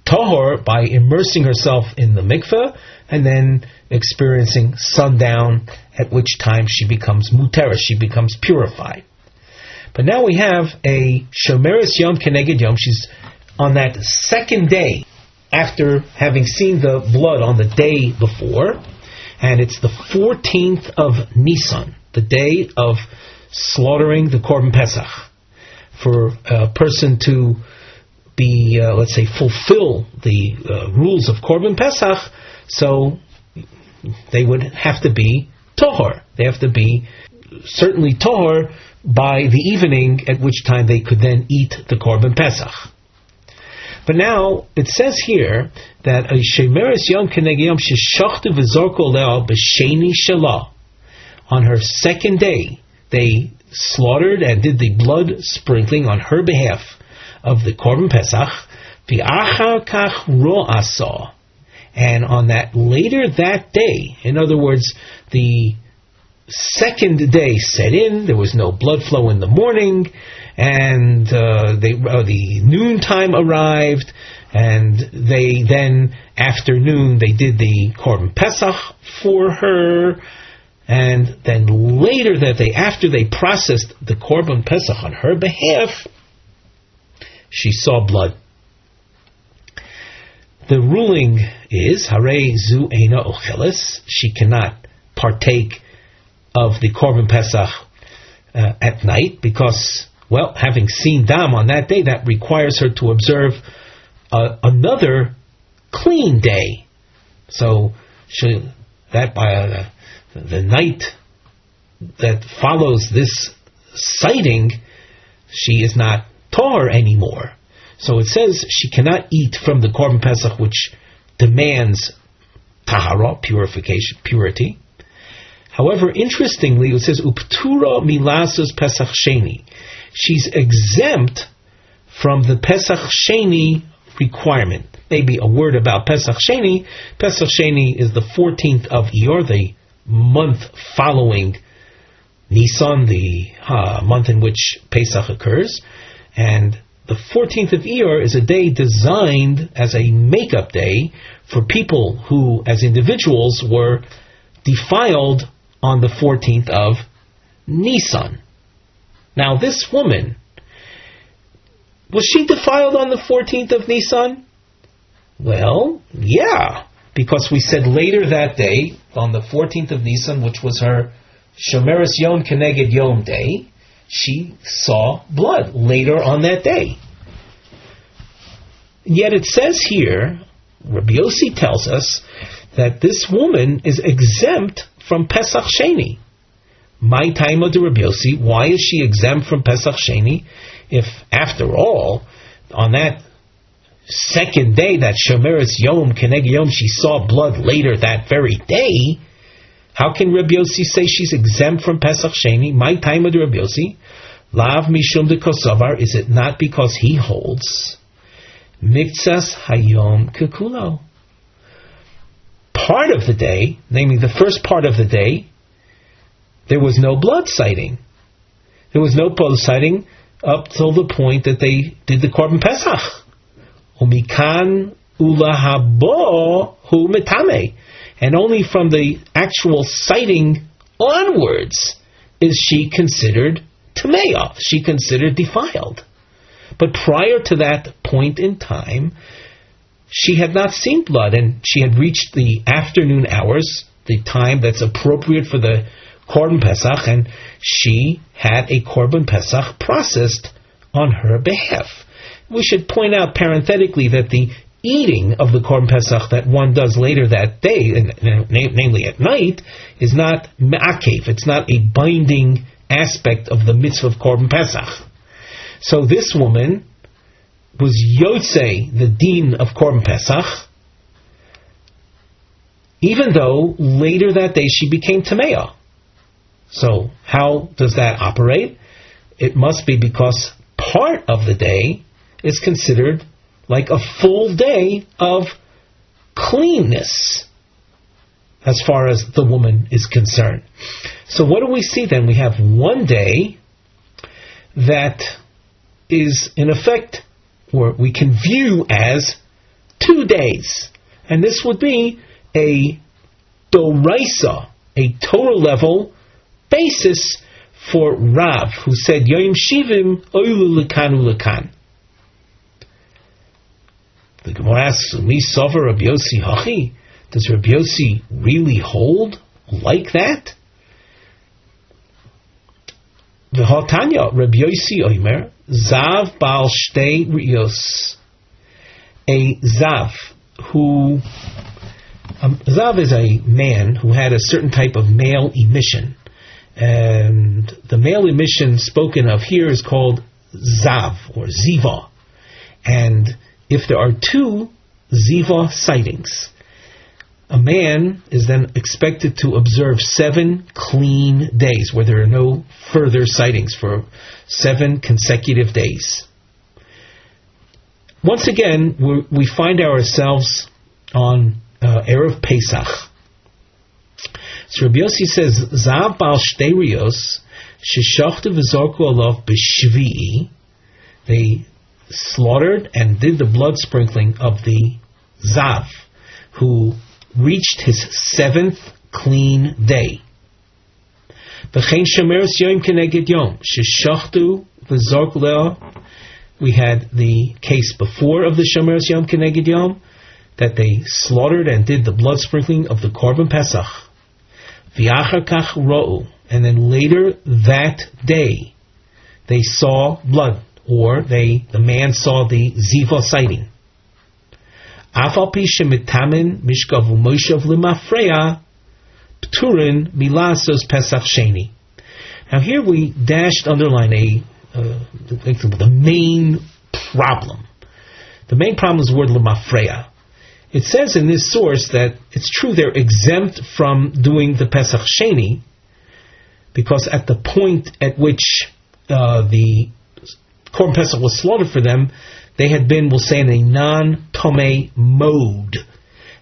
tahor by immersing herself in the mikveh and then experiencing sundown, at which time she becomes muteres, she becomes purified. But now we have a shomeres yom keneged yom. She's on that second day after having seen the blood on the day before, and it's the 14th of Nisan, the day of slaughtering the Korban Pesach. For a person to be, let's say, fulfill the rules of Korban Pesach, so they would have to be tahor. They have to be certainly tahor by the evening, at which time they could then eat the Korban Pesach. But now it says here that a shemeres yom keneged yom sheshachtu v'zorko le'al b'sheni shelah. On her second day, they slaughtered and did the blood sprinkling on her behalf of the Korban Pesach. V'achar kach ro'asa. And on that later that day, in other words, the second day set in, there was no blood flow in the morning, and the noontime arrived, and they then, afternoon, they did the Korban Pesach for her, and then later that day, after they processed the Korban Pesach on her behalf, she saw blood. The ruling is, Harei zu eina ocheles, she cannot partake of the Korban Pesach at night, because, well, having seen dam on that day, that requires her to observe another clean day. So that by the night that follows this sighting, she is not tahor anymore. So it says she cannot eat from the Korban Pesach, which demands tahara, purification, purity. However, interestingly, it says uptura milasos Pesach Sheni. She's exempt from the Pesach Sheni requirement. Maybe a word about Pesach Sheni. Pesach Sheni is the 14th of Iyar, the month following Nisan, the month in which Pesach occurs. And the 14th of Iyar is a day designed as a makeup day for people who, as individuals, were defiled on the 14th of Nisan. Now, this woman, was she defiled on the 14th of Nisan? Well, yeah, because we said later that day, on the 14th of Nisan, which was her Shomeres Yom Keneged Yom day, she saw blood later on that day. Yet it says here, Rabbi Yossi tells us that this woman is exempt from Pesach Sheni. My time of the Rabbi Yossi, why is she exempt from Pesach Sheni? If, after all, on that second day, that Shomeres Yom Keneged Yom, she saw blood later that very day, how can Rabbi Yossi say she's exempt from Pesach Sheni? My time of the Rabbi Yossi, Lav Mishum de Kosovar, is it not because he holds Miktsas Hayom Kekulo? Part of the day, namely the first part of the day, there was no blood sighting. There was no blood sighting up till the point that they did the Korban Pesach. Umikan ulahabo hu metame. And only from the actual sighting onwards is she considered tameah. She considered defiled. But prior to that point in time, she had not seen blood, and she had reached the afternoon hours, the time that's appropriate for the Korban Pesach, and she had a Korban Pesach processed on her behalf. We should point out parenthetically that the eating of the Korban Pesach that one does later that day, namely at night, is not me'akev. It's not a binding aspect of the mitzvah of Korban Pesach. So this woman was yotzei, the din of Korban Pesach, even though later that day she became tameah. So how does that operate? It must be because part of the day is considered like a full day of cleanness as far as the woman is concerned. So what do we see then? We have one day that is in effect, or we can view as 2 days. And this would be a doraisa, a Torah level basis for Rav, who said, Yoim Shivim Oilu Lekan Ulekan. The Gemara asks, Mi Sover Rabbi Yossi Hachi? Does Rabbi Yossi really hold like that? V'hatanya Rabbi Yossi Oimer, Zav Baal Shtei Rios. A Zav who... Zav is a man who had a certain type of male emission. And the male emission spoken of here is called Zav, or Ziva. And if there are 2 Ziva sightings, a man is then expected to observe 7 clean days, where there are no further sightings, for 7 consecutive days. Once again, we find ourselves on Erev Pesach. So Rabbi Yossi says, Zav Baal Shtei Rios, Sheshachtu v'zorku alav b'shvi'i. They slaughtered and did the blood sprinkling of the Zav, who reached his 7th clean day. V'chein shomeres yom keneged yom, Sheshachtu v'zorku alav. We had the case before of the shomeres yom keneged yom, that they slaughtered and did the blood sprinkling of the Korban Pesach. V'achar kach ro'u, and then later that day they saw blood, or the man saw the ziva sighting. Afal pi shemitamin mishkav u'moshav limafreya p'turin milasos Pesach Sheni. Now here we underline the main problem. The main problem is the word lemafreya. It says in this source that it's true they're exempt from doing the Pesach Sheni, because at the point at which the Korban Pesach was slaughtered for them, they had been, we'll say, in a non-tomei mode.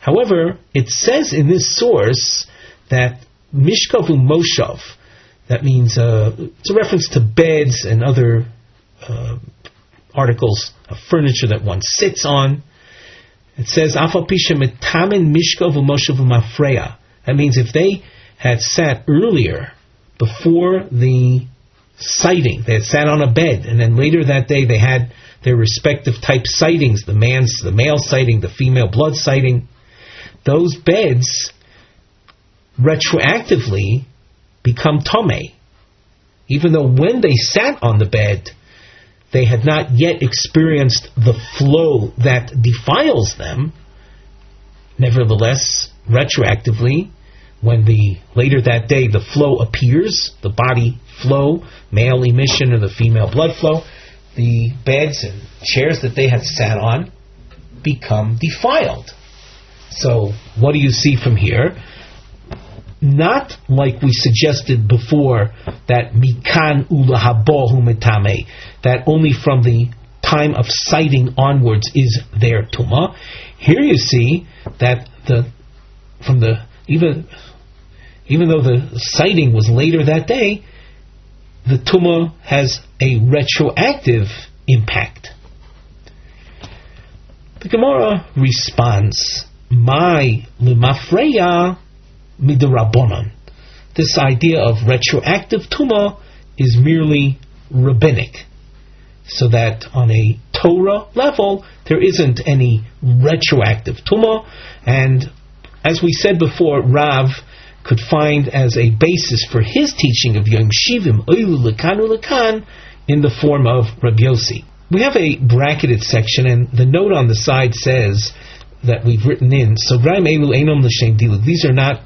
However, it says in this source that Mishkav u'Moshav, that means it's a reference to beds and other articles of furniture that one sits on. It says, Afal pisha metamin Mishkav u'Moshav u'Mafreya. That means if they had sat earlier, before the sighting, they had sat on a bed, and then later that day they had their respective type sightings, the male sighting, the female blood sighting, those beds retroactively become tomei, even though when they sat on the bed they had not yet experienced the flow that defiles them. Nevertheless, retroactively, when later that day the flow appears, the body flow, male emission or the female blood flow, the beds and chairs that they had sat on become defiled. So what do you see from here? Not like we suggested before, that mikan ulahabohu metame, that only from the time of sighting onwards is their tumah. Here you see that even though the sighting was later that day, the tumah has a retroactive impact. The Gemara responds, "My lemafreya midirabonon." This idea of retroactive tumah is merely rabbinic, so that on a Torah level there isn't any retroactive tumah, and as we said before, Rav could find as a basis for his teaching of Yom Shivim Oilu Lekanu Lekan in the form of Rabbi Yossi. We have a bracketed section, and the note on the side says that we've written in Sograim Elu Einom L'Shem Dilug. These are not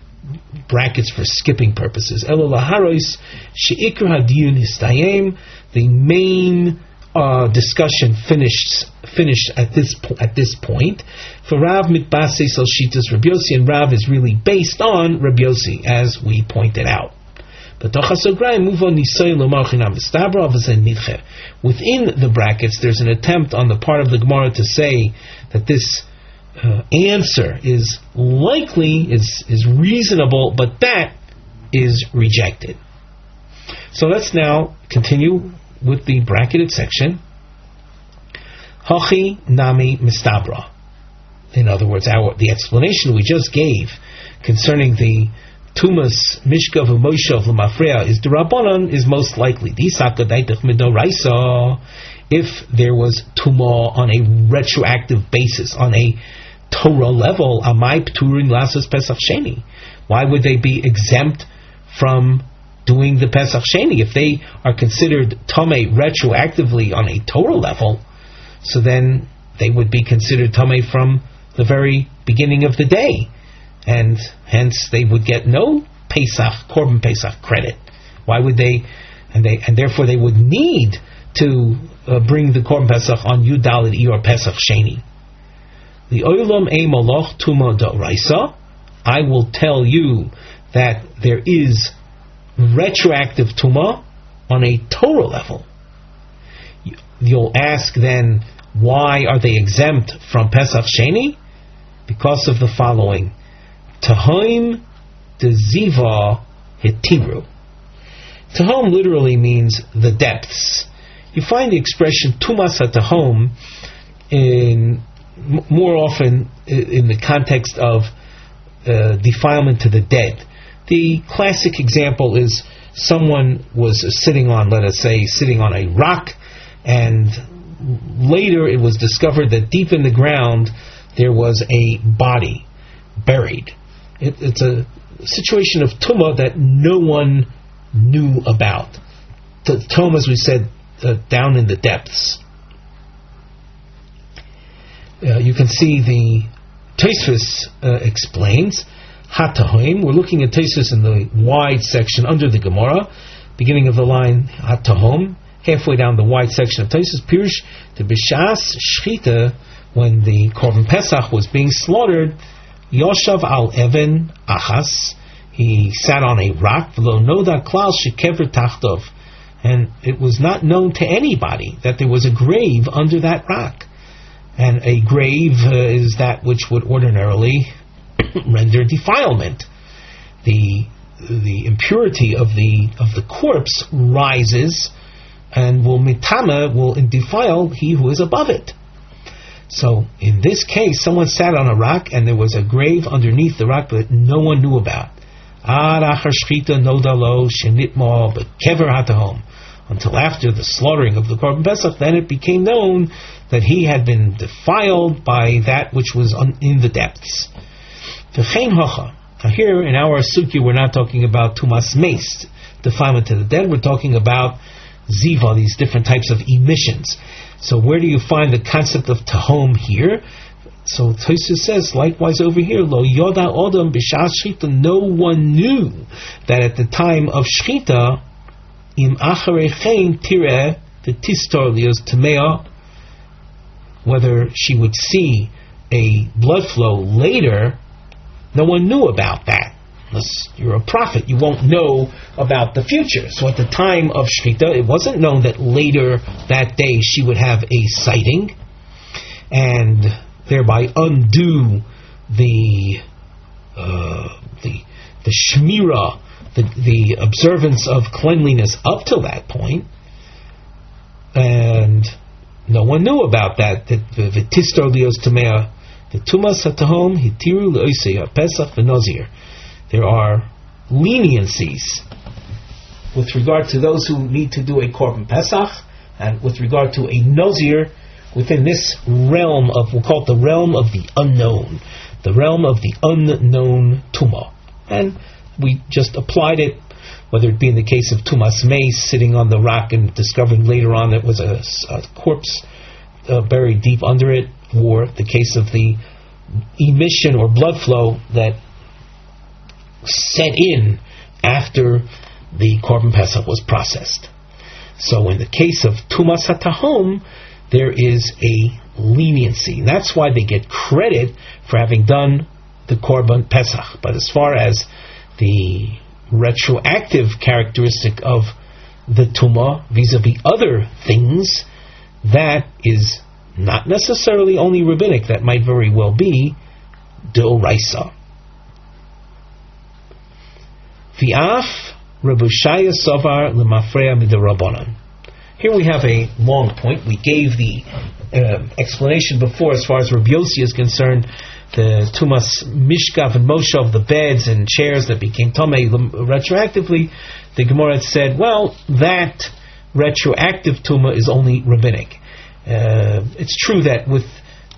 brackets for skipping purposes. Elo Laharos Sheikr Hadiyun Histayim. The main discussion finished at this point. For Rav mitbasei sal shitas Rabbi Yossi, and Rav is really based on Rabbi Yossi, as we pointed out. Within the brackets, there's an attempt on the part of the Gemara to say that this answer is likely, is reasonable, but that is rejected. So let's now continue with the bracketed section. Hachi nami mistabra. In other words, the explanation we just gave concerning the tumas mishkav u'moshav l'mafreya is derabanan, is most likely. If there was tumah on a retroactive basis, on a Torah level, amai pturin lasas pesach sheni. Why would they be exempt from doing the Pesach Sheni? If they are considered Tomei retroactively on a Torah level, so then they would be considered Tomei from the very beginning of the day, and hence they would get no Pesach, Korban Pesach credit. Why would they? And therefore they would need to bring the Korban Pesach on Yud Daled Iyar Pesach Sheni. The Olam Ei Maloch Tuma D'Oraisa. I will tell you that there is retroactive tumah on a Torah level. You'll ask then, why are they exempt from Pesach Sheni? Because of the following: Tahom deziva hitiru. Tahom literally means the depths. You find the expression tumas hatahom more often in the context of defilement to the dead. The classic example is someone was sitting on a rock, and later it was discovered that deep in the ground there was a body buried. It's a situation of tumah that no one knew about. The tumah, as we said, down in the depths. You can see the Tosfos explains Hatahim. We're looking at Tosfos in the wide section under the Gemara, beginning of the line Hatahom, halfway down the wide section of Tosfos. Pirush the Bishas Shlita when the Korban Pesach was being slaughtered, Yoshav al Even Achas, he sat on a rock, V'lo noda klal shekever tachtov, and it was not known to anybody that there was a grave under that rock. And a grave is that which would ordinarily render defilement. The impurity of the corpse rises and will defile he who is above it. So in this case, someone sat on a rock and there was a grave underneath the rock that no one knew about. Until after the slaughtering of the Korban Pesach, then it became known that he had been defiled by that which was in the depths. Now here in our sugya, we're not talking about tumas meis, defilement to the dead. We're talking about ziva, these different types of emissions. So where do you find the concept of tahom here? So Tosfos says, likewise over here, lo yoda odam b'shas shchita, no one knew that at the time of shchita, im acharei chen tireh, the tistor lios tamea, whether she would see a blood flow later. No one knew about that. Unless you're a prophet, you won't know about the future. So at the time of Shlita, it wasn't known that later that day she would have a sighting, and thereby undo the shmira, the observance of cleanliness up till that point. And no one knew about that. The tistor lios tamea, the tumas hatahom hitiru le'osei pesach v'nazir. There are leniencies with regard to those who need to do a Korban Pesach, and with regard to a Nazir within this realm of, we'll call it the realm of the unknown, the realm of the unknown Tumah. And we just applied it, whether it be in the case of Tumas Meis, sitting on the rock and discovering later on that was a corpse buried deep under it, or the case of the emission or blood flow that set in after the Korban Pesach was processed. So in the case of Tumas HaTahom, there is a leniency. That's why they get credit for having done the Korban Pesach. But as far as the retroactive characteristic of the Tumah vis-a-vis other things, that is not necessarily only rabbinic. That might very well be D'Oraisa. V'af Rabbi Shaya Sovar L'Mafreya Midorabanan. Here we have a long point. We gave the explanation before as far as Rabbi Yossi is concerned. The Tumas Mishkav and Moshav, the beds and chairs that became Tomei retroactively. The Gemara had said, well, that retroactive Tumah is only rabbinic. It's true that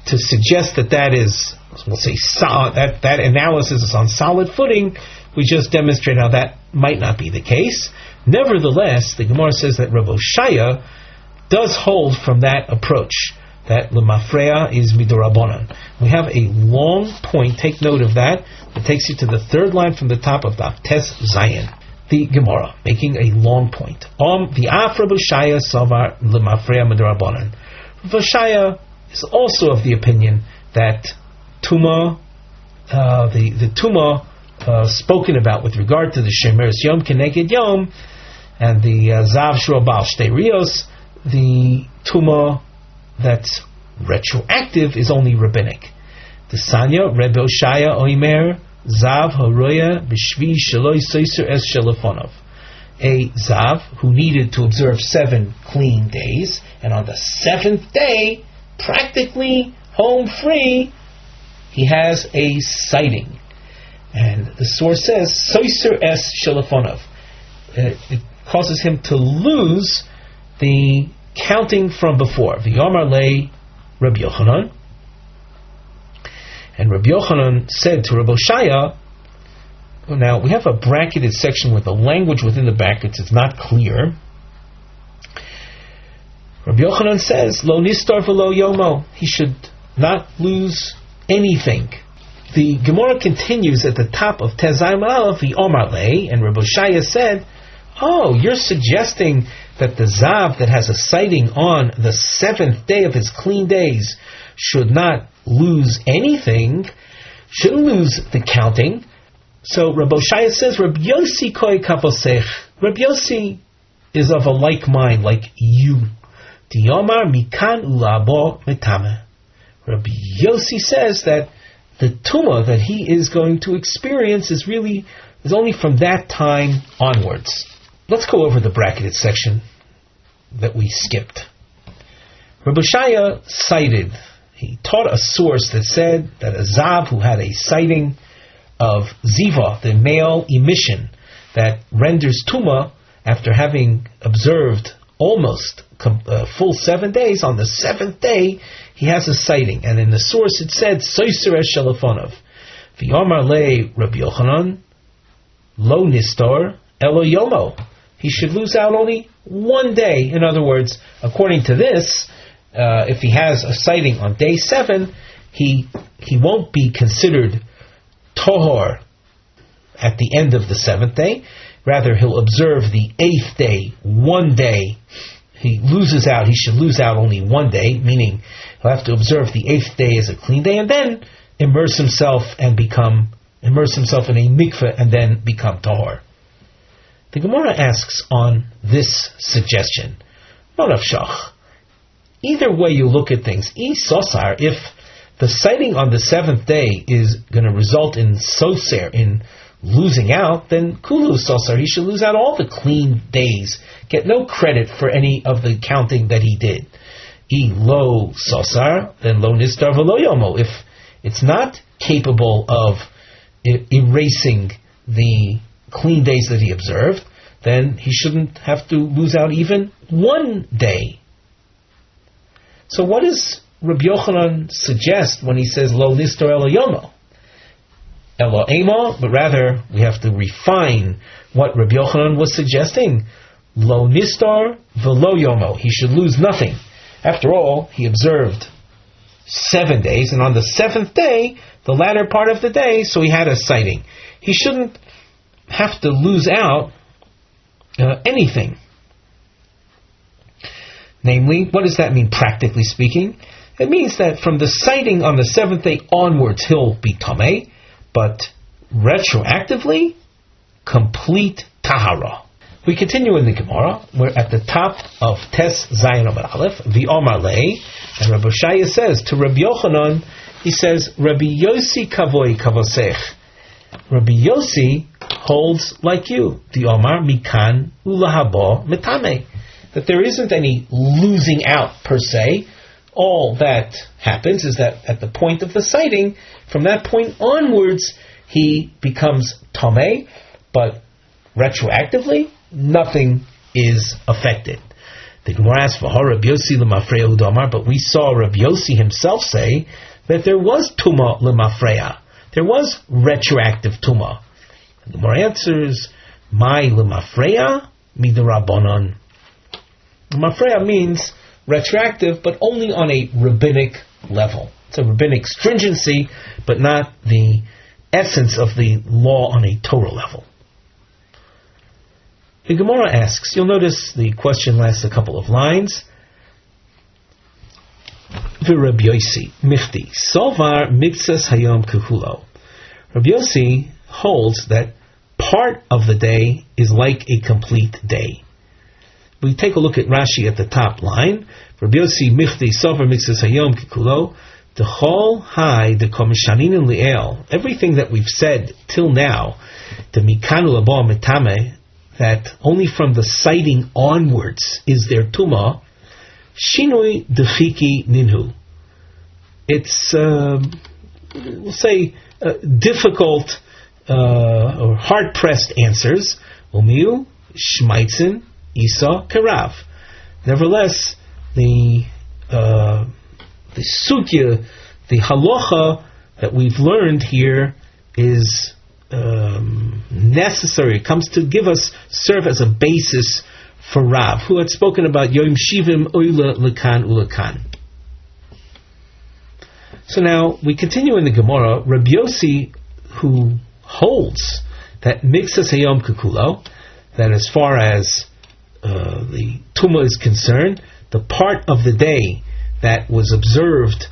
to suggest that is, we'll say, that analysis is on solid footing, we just demonstrate how that might not be the case. Nevertheless, the Gemara says that Rav Oshaya does hold from that approach, that L'Mafreya is Midorabanan. We have a long point, take note of that. It takes you to the third line from the top of Daf Tes Zayin. The Gemara, making a long point. The Af Rav Oshaya Savar L'Mafreya Midorabanan. Rav Oshaya is also of the opinion that Tumah, the Tumah spoken about with regard to the Shemeres Yom Keneged Yom and the Zav Shro Baal Shtei Rios, the Tumah that's retroactive is only rabbinic. The Sanya Rebbe Oshaya Oimer Zav Haroya B'Shvi Shaloi Soiser Es Shelefonov. A Zav who needed to observe 7 clean days, and on the 7th day, practically home free, he has a sighting. And the source says, Soiser Es Shelefonov. It causes him to lose the counting from before. V'yomar lei Rabbi Yochanan. And Rabbi Yochanan said to Rabbi Oshaya, now we have a bracketed section where the language within the brackets is not clear. Rabbi Yochanan says, Lo nistar v'lo yomo. He should not lose anything. The Gemara continues at the top of Tezayim Aleph, V'yomar lei, and Rabbi Oshaya said, oh, you're suggesting that the Zav that has a sighting on the 7th day of his clean days should not lose anything, shouldn't lose the counting. So Rabbi Oshaya says, Rabbi Yossi koi kavosech. Rabbi Yossi is of a like mind, like you. Diyomar mikan ulabo metame. Rabbi Yossi says that the tumah that he is going to experience is only from that time onwards. Let's go over the bracketed section that we skipped. Rabbi Oshaya he taught a source that said that a zav who had a sighting of ziva, the male emission that renders tumah after having observed almost full 7 days, on the 7th day he has a sighting, and in the source it said soiser es shelafonov v'yomar le Rabbi Yochanan lo nistor elo yomo. He should lose out only 1 day. In other words, according to this, if he has a sighting on day 7, he won't be considered tohor at the end of the 7th day. Rather, he'll observe the 8th day, 1 day. He should lose out only 1 day, meaning he'll have to observe the 8th day as a clean day, and then immerse himself in a mikveh, and then become tahor. The Gemara asks on this suggestion, either way you look at things, if the sighting on the 7th day is going to result in soser, in losing out, then kulu sosar, he should lose out all the clean days, get no credit for any of the counting that he did. Lo sosar, then lo nistar v'lo yomo. If it's not capable of erasing the clean days that he observed, then he shouldn't have to lose out even 1 day. So what does Rabbi Yochanan suggest when he says lo nistar elo yomo? Elo emo, but rather we have to refine what Rabbi Yochanan was suggesting. Lo nistar v'lo yomo. He should lose nothing. After all, he observed 7 days, and on the 7th day, the latter part of the day, so he had a sighting. He shouldn't have to lose out anything. Namely, what does that mean practically speaking? It means that from the sighting on the 7th day onwards, he'll be tameh, but retroactively, complete tahara. We continue in the Gemara. We're at the top of Tes Zayin Amar Aleph, V'omar lei, and Rabbi Oshaya says to Rabbi Yochanan, he says, Rabbi Yossi kavoi kavosech. Rabbi Yossi holds like you, the Omar mikan ulahabo metame, that there isn't any losing out per se. All that happens is that at the point of the sighting, from that point onwards, he becomes tameh, but retroactively, nothing is affected. The Gemara asks, HaRav Yossi lemafreya udamar, but we saw Rav Yossi himself say that there was tuma lemafreya. There was retroactive tuma. The Gemara answers, my lemafreya midarabanan. Lemafreya means retroactive, but only on a rabbinic level. It's a rabbinic stringency, but not the essence of the law on a Torah level. The Gemara asks, you'll notice the question lasts a couple of lines. Rabbi Yossi, Michti, Sovar Mitzas Hayom Kehulo. Rabbi Yossi holds that part of the day is like a complete day. We take a look at Rashi at the top line. Rabbi Yossi, Michti, Sovar Mitzas Hayom Kehulo. The whole high, the komishanin and liel, everything that we've said till now, the mikanu labo metame, that only from the sighting onwards is there tumah, shinui dechiki ninhu. It's, we'll say, difficult or hard-pressed answers. Umiu, shmaitzin, isa, karav. Nevertheless, the sugya, the halacha that we've learned here is necessary. It comes to serve as a basis for Rav, who had spoken about Yom Shivim Oila Lekan Ulakan. So now we continue in the Gemara. Rabbi Yossi, who holds that Mixas Hayom Kekulo, that as far as the Tumah is concerned, the part of the day that was observed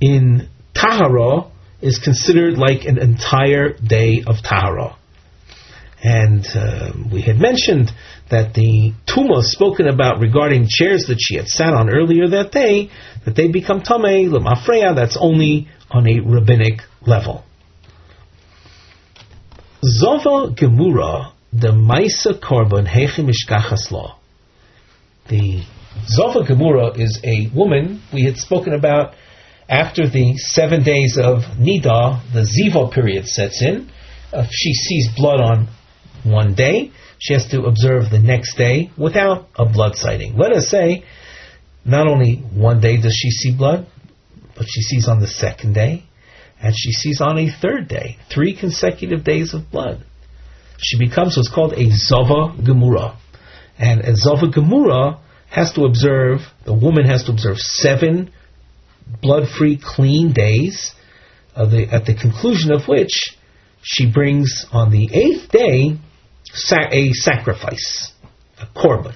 in Tahara is considered like an entire day of Tahara. And we had mentioned that the tumah spoken about regarding chairs that she had sat on earlier that day, that they become tamei l'mafreya, that's only on a rabbinic level. Zova Gemura, the Maisa Korban Hechi Mishkachas Law. The Zova Gemura is a woman we had spoken about after the 7 days of Nida, the Ziva period sets in. If she sees blood on one day, she has to observe the next day without a blood sighting. Let us say, not only one day does she see blood, but she sees on the second day, and she sees on a third day, 3 consecutive days of blood. She becomes what's called a Zova Gemura. And a Zova Gemura has to observe, the woman has to observe 7 blood-free, clean days, at the conclusion of which she brings on the 8th day a sacrifice, a korban.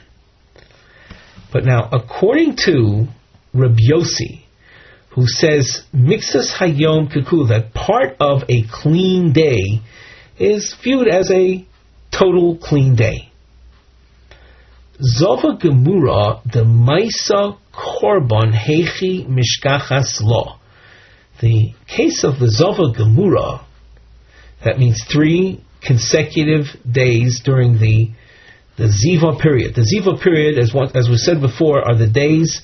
But now, according to Rabbi Yossi, who says mixas hayom kekul, that part of a clean day is viewed as a total clean day. Zova Gemura, the Maisa Korban Hechi Mishkachas Lo. The case of the Zova Gemura, that means 3 consecutive days during the Ziva period. The Ziva period, as we said before, are the days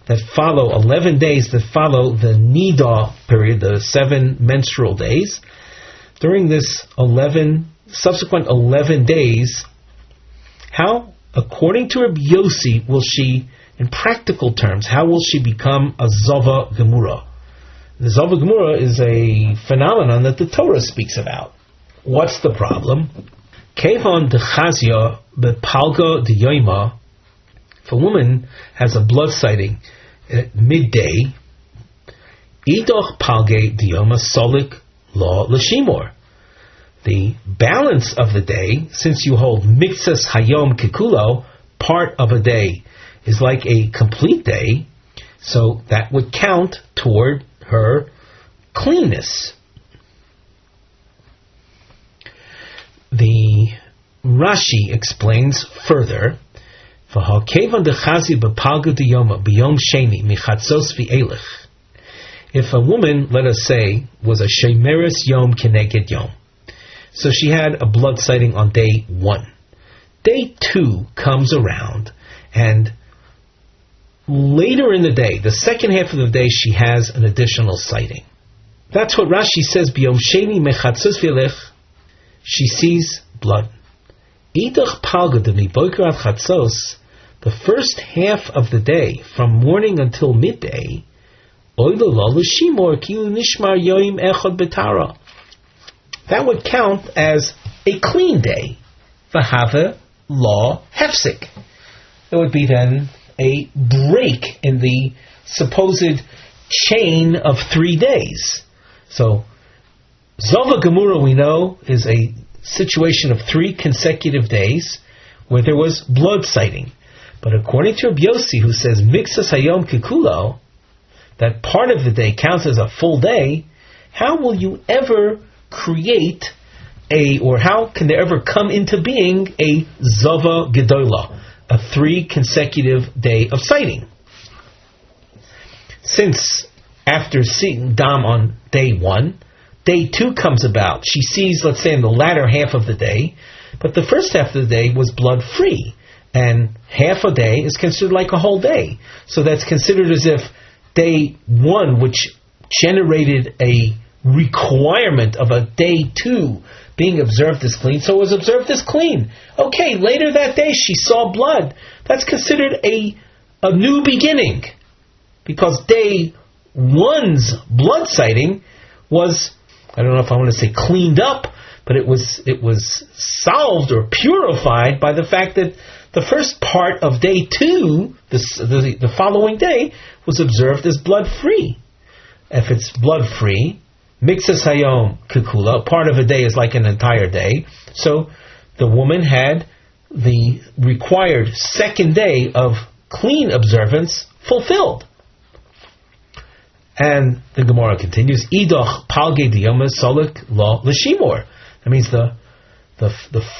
that follow, 11 days that follow the Nida period, the 7 menstrual days. During this subsequent 11 days, how, according to Rabbi Yossi, will she, in practical terms, how will she become a Zova Gemura? The Zova Gemura is a phenomenon that the Torah speaks about. What's the problem? Kevon dechazia bepalga deyoima. If a woman has a blood sighting at midday, idoch palge deyoima solik law l'shimor. The balance of the day, since you hold mixas hayom kikulo, part of a day is like a complete day, so that would count toward her cleanness. The Rashi explains further, if a woman, let us say, was a shemeres yom keneged yom, so she had a blood sighting on day 1. Day 2 comes around, and later in the day, the second half of the day, she has an additional sighting. That's what Rashi says, b'yom sheni mechatzos v'elech, she sees blood. Idach palgadami boiker ad chatzos, the first half of the day, from morning until midday, oilala l'shimor kilu nishmar yoim echad betara. That would count as a clean day. V'hava law hefsik. There would be then a break in the supposed chain of 3 days. So, Zova Gemura, we know, is a situation of 3 consecutive days where there was blood sighting. But according to Rabbi Yossi, who says mixas hayom kikulo, that part of the day counts as a full day, how will you ever create or how can there ever come into being a Zova Gedola, a 3 consecutive day of sighting? Since after seeing Dam on day 1, day 2 comes about. She sees, let's say, in the latter half of the day, but the first half of the day was blood-free, and half a day is considered like a whole day. So that's considered as if day 1, which generated a requirement of a day 2 being observed as clean, so it was observed as clean. Okay, later that day she saw blood. That's considered a new beginning, because day 1's blood sighting was, I don't know if I want to say cleaned up, but it was solved or purified by the fact that the first part of day 2, the following day, was observed as blood-free. If it's blood-free, mixas hayom kikula, part of a day is like an entire day, so the woman had the required second day of clean observance fulfilled. And the Gemara continues, Idoch palge diyoma solik lo l'shimor. That means the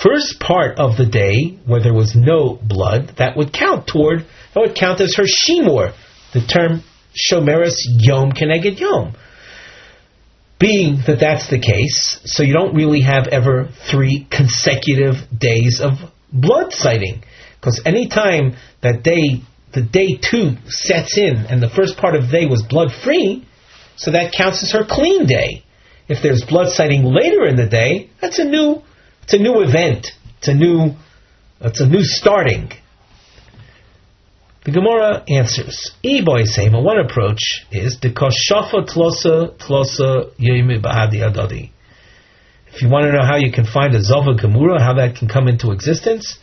first part of the day where there was no blood, that would count as her shimor. The term shomeres yom keneged yom. Being that that's the case, so you don't really have ever 3 consecutive days of blood sighting. Because any time that the day 2 sets in and the first part of the day was blood free, so that counts as her clean day. If there's blood sighting later in the day, it's a new event. It's a new starting. The Gemara answers, one approach is dekoshafa tlosa yomi ba'adi adadi. If you want to know how you can find a zova gemura, how that can come into existence,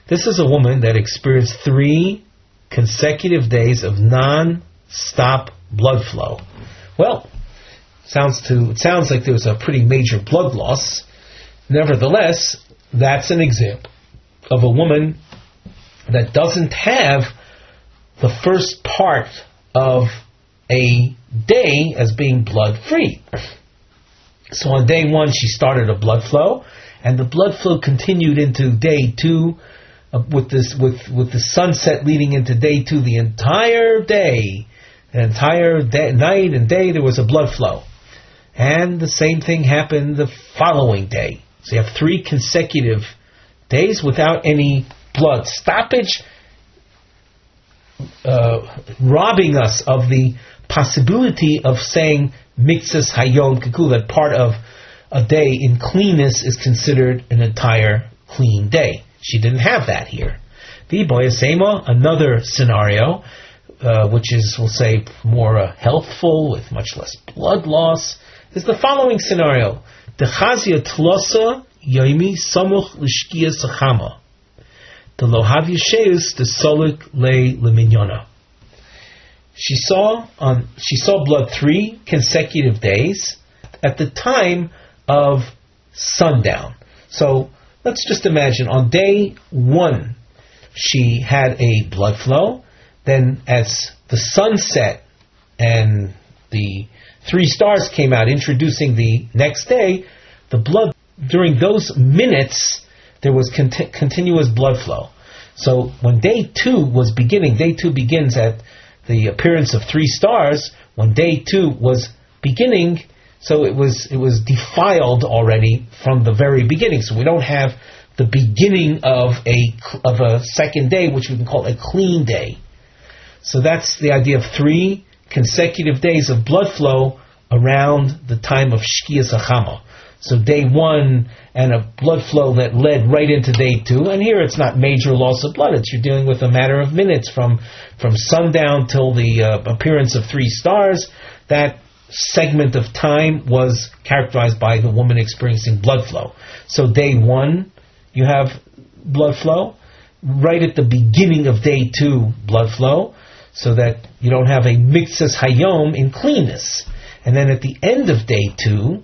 this is a woman that experienced 3 consecutive days of non-stop blood flow. Well, it sounds like there was a pretty major blood loss. Nevertheless, that's an example of a woman that doesn't have the first part of a day as being blood free. So on day 1 she started a blood flow, and the blood flow continued into day 2 with the sunset leading into day 2. The entire night and day there was a blood flow, and the same thing happened the following day. So you have 3 consecutive days without any blood stoppage, robbing us of the possibility of saying mitzvahs hayom kikul, that part of a day in cleanness is considered an entire clean day. She didn't have that here. The boyasema, another scenario, which is, we'll say, more healthful with much less blood loss, is the following scenario: dechazia tlosa yoimi samuch l'shkia sachama. The lohav yesheus the solik le leminyona. She saw blood 3 consecutive days at the time of sundown. So let's just imagine on day 1 she had a blood flow. Then as the sun set and the 3 stars came out introducing the next day, the blood during those minutes there was continuous blood flow. So when day 2 was beginning, day 2 begins at the appearance of 3 stars. When day 2 was beginning, so it was defiled already from the very beginning. So we don't have the beginning of a second day, which we can call a clean day. So that's the idea of 3 consecutive days of blood flow around the time of Shkia Sachama. So day 1 and a blood flow that led right into day 2, and here it's not major loss of blood. You're dealing with a matter of minutes from sundown till the appearance of 3 stars. That segment of time was characterized by the woman experiencing blood flow. So day 1 you have blood flow. Right at the beginning of day 2, blood flow, so that you don't have a mixus hayom in cleanness. And then at the end of day 2,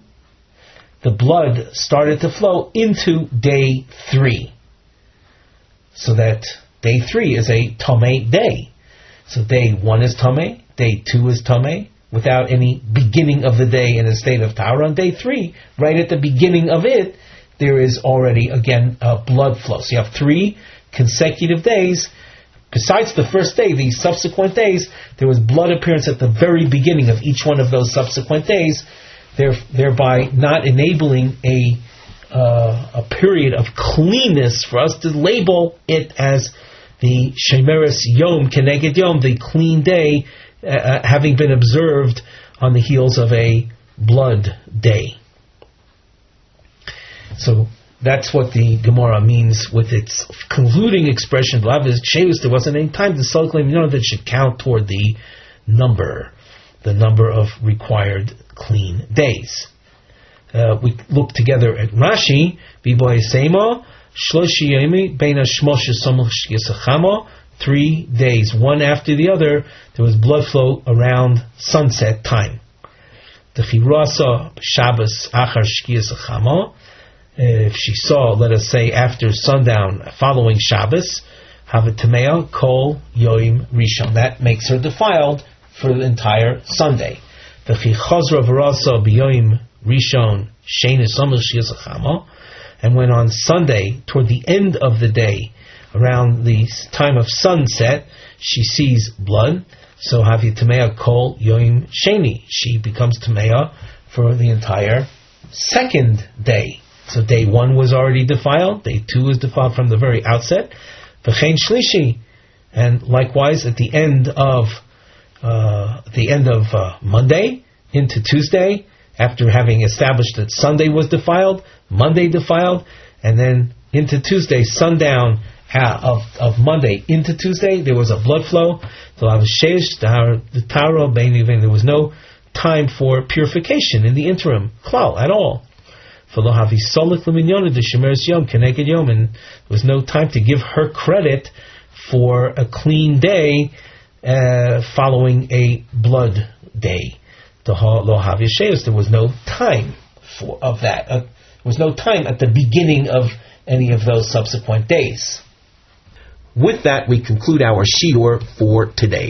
the blood started to flow into day 3. So that day 3 is a Tomei day. So day 1 is Tomei, day 2 is Tomei, without any beginning of the day in a state of Tahara. On day 3, right at the beginning of it, there is already, again, a blood flow. So you have 3 consecutive days. Besides the first day, the subsequent days, there was blood appearance at the very beginning of each one of those subsequent days, thereby not enabling a period of cleanness for us to label it as the Shemeres Yom Keneged Yom, the clean day, having been observed on the heels of a blood day. So that's what the Gemara means with its concluding expression. There wasn't any time to that should count toward the number of required clean days. We look together at Rashi. 3 days, one after the other, there was blood flow around sunset time. If she saw, let us say, after sundown following Shabbos, Havatamea Kol Yoim Rishon, that makes her defiled for the entire Sunday. V'chi chazra v'rasa b'yoyim rishon shein esamel shias achama. And when on Sunday, toward the end of the day, around the time of sunset, she sees blood, so havi tamea kol yoim sheni. She becomes tamea for the entire second day. So day 1 was already defiled, day 2 was defiled from the very outset. V'chein shlishi, and likewise at the end of Monday into Tuesday, after having established that Sunday was defiled, Monday defiled, and then into Tuesday, sundown of Monday into Tuesday, there was a blood flow. There was no time for purification in the interim, klal, at all. And there was no time to give her credit for a clean day following a blood day. There was no time of that. There was no time at the beginning of any of those subsequent days. With that, we conclude our shiur for today.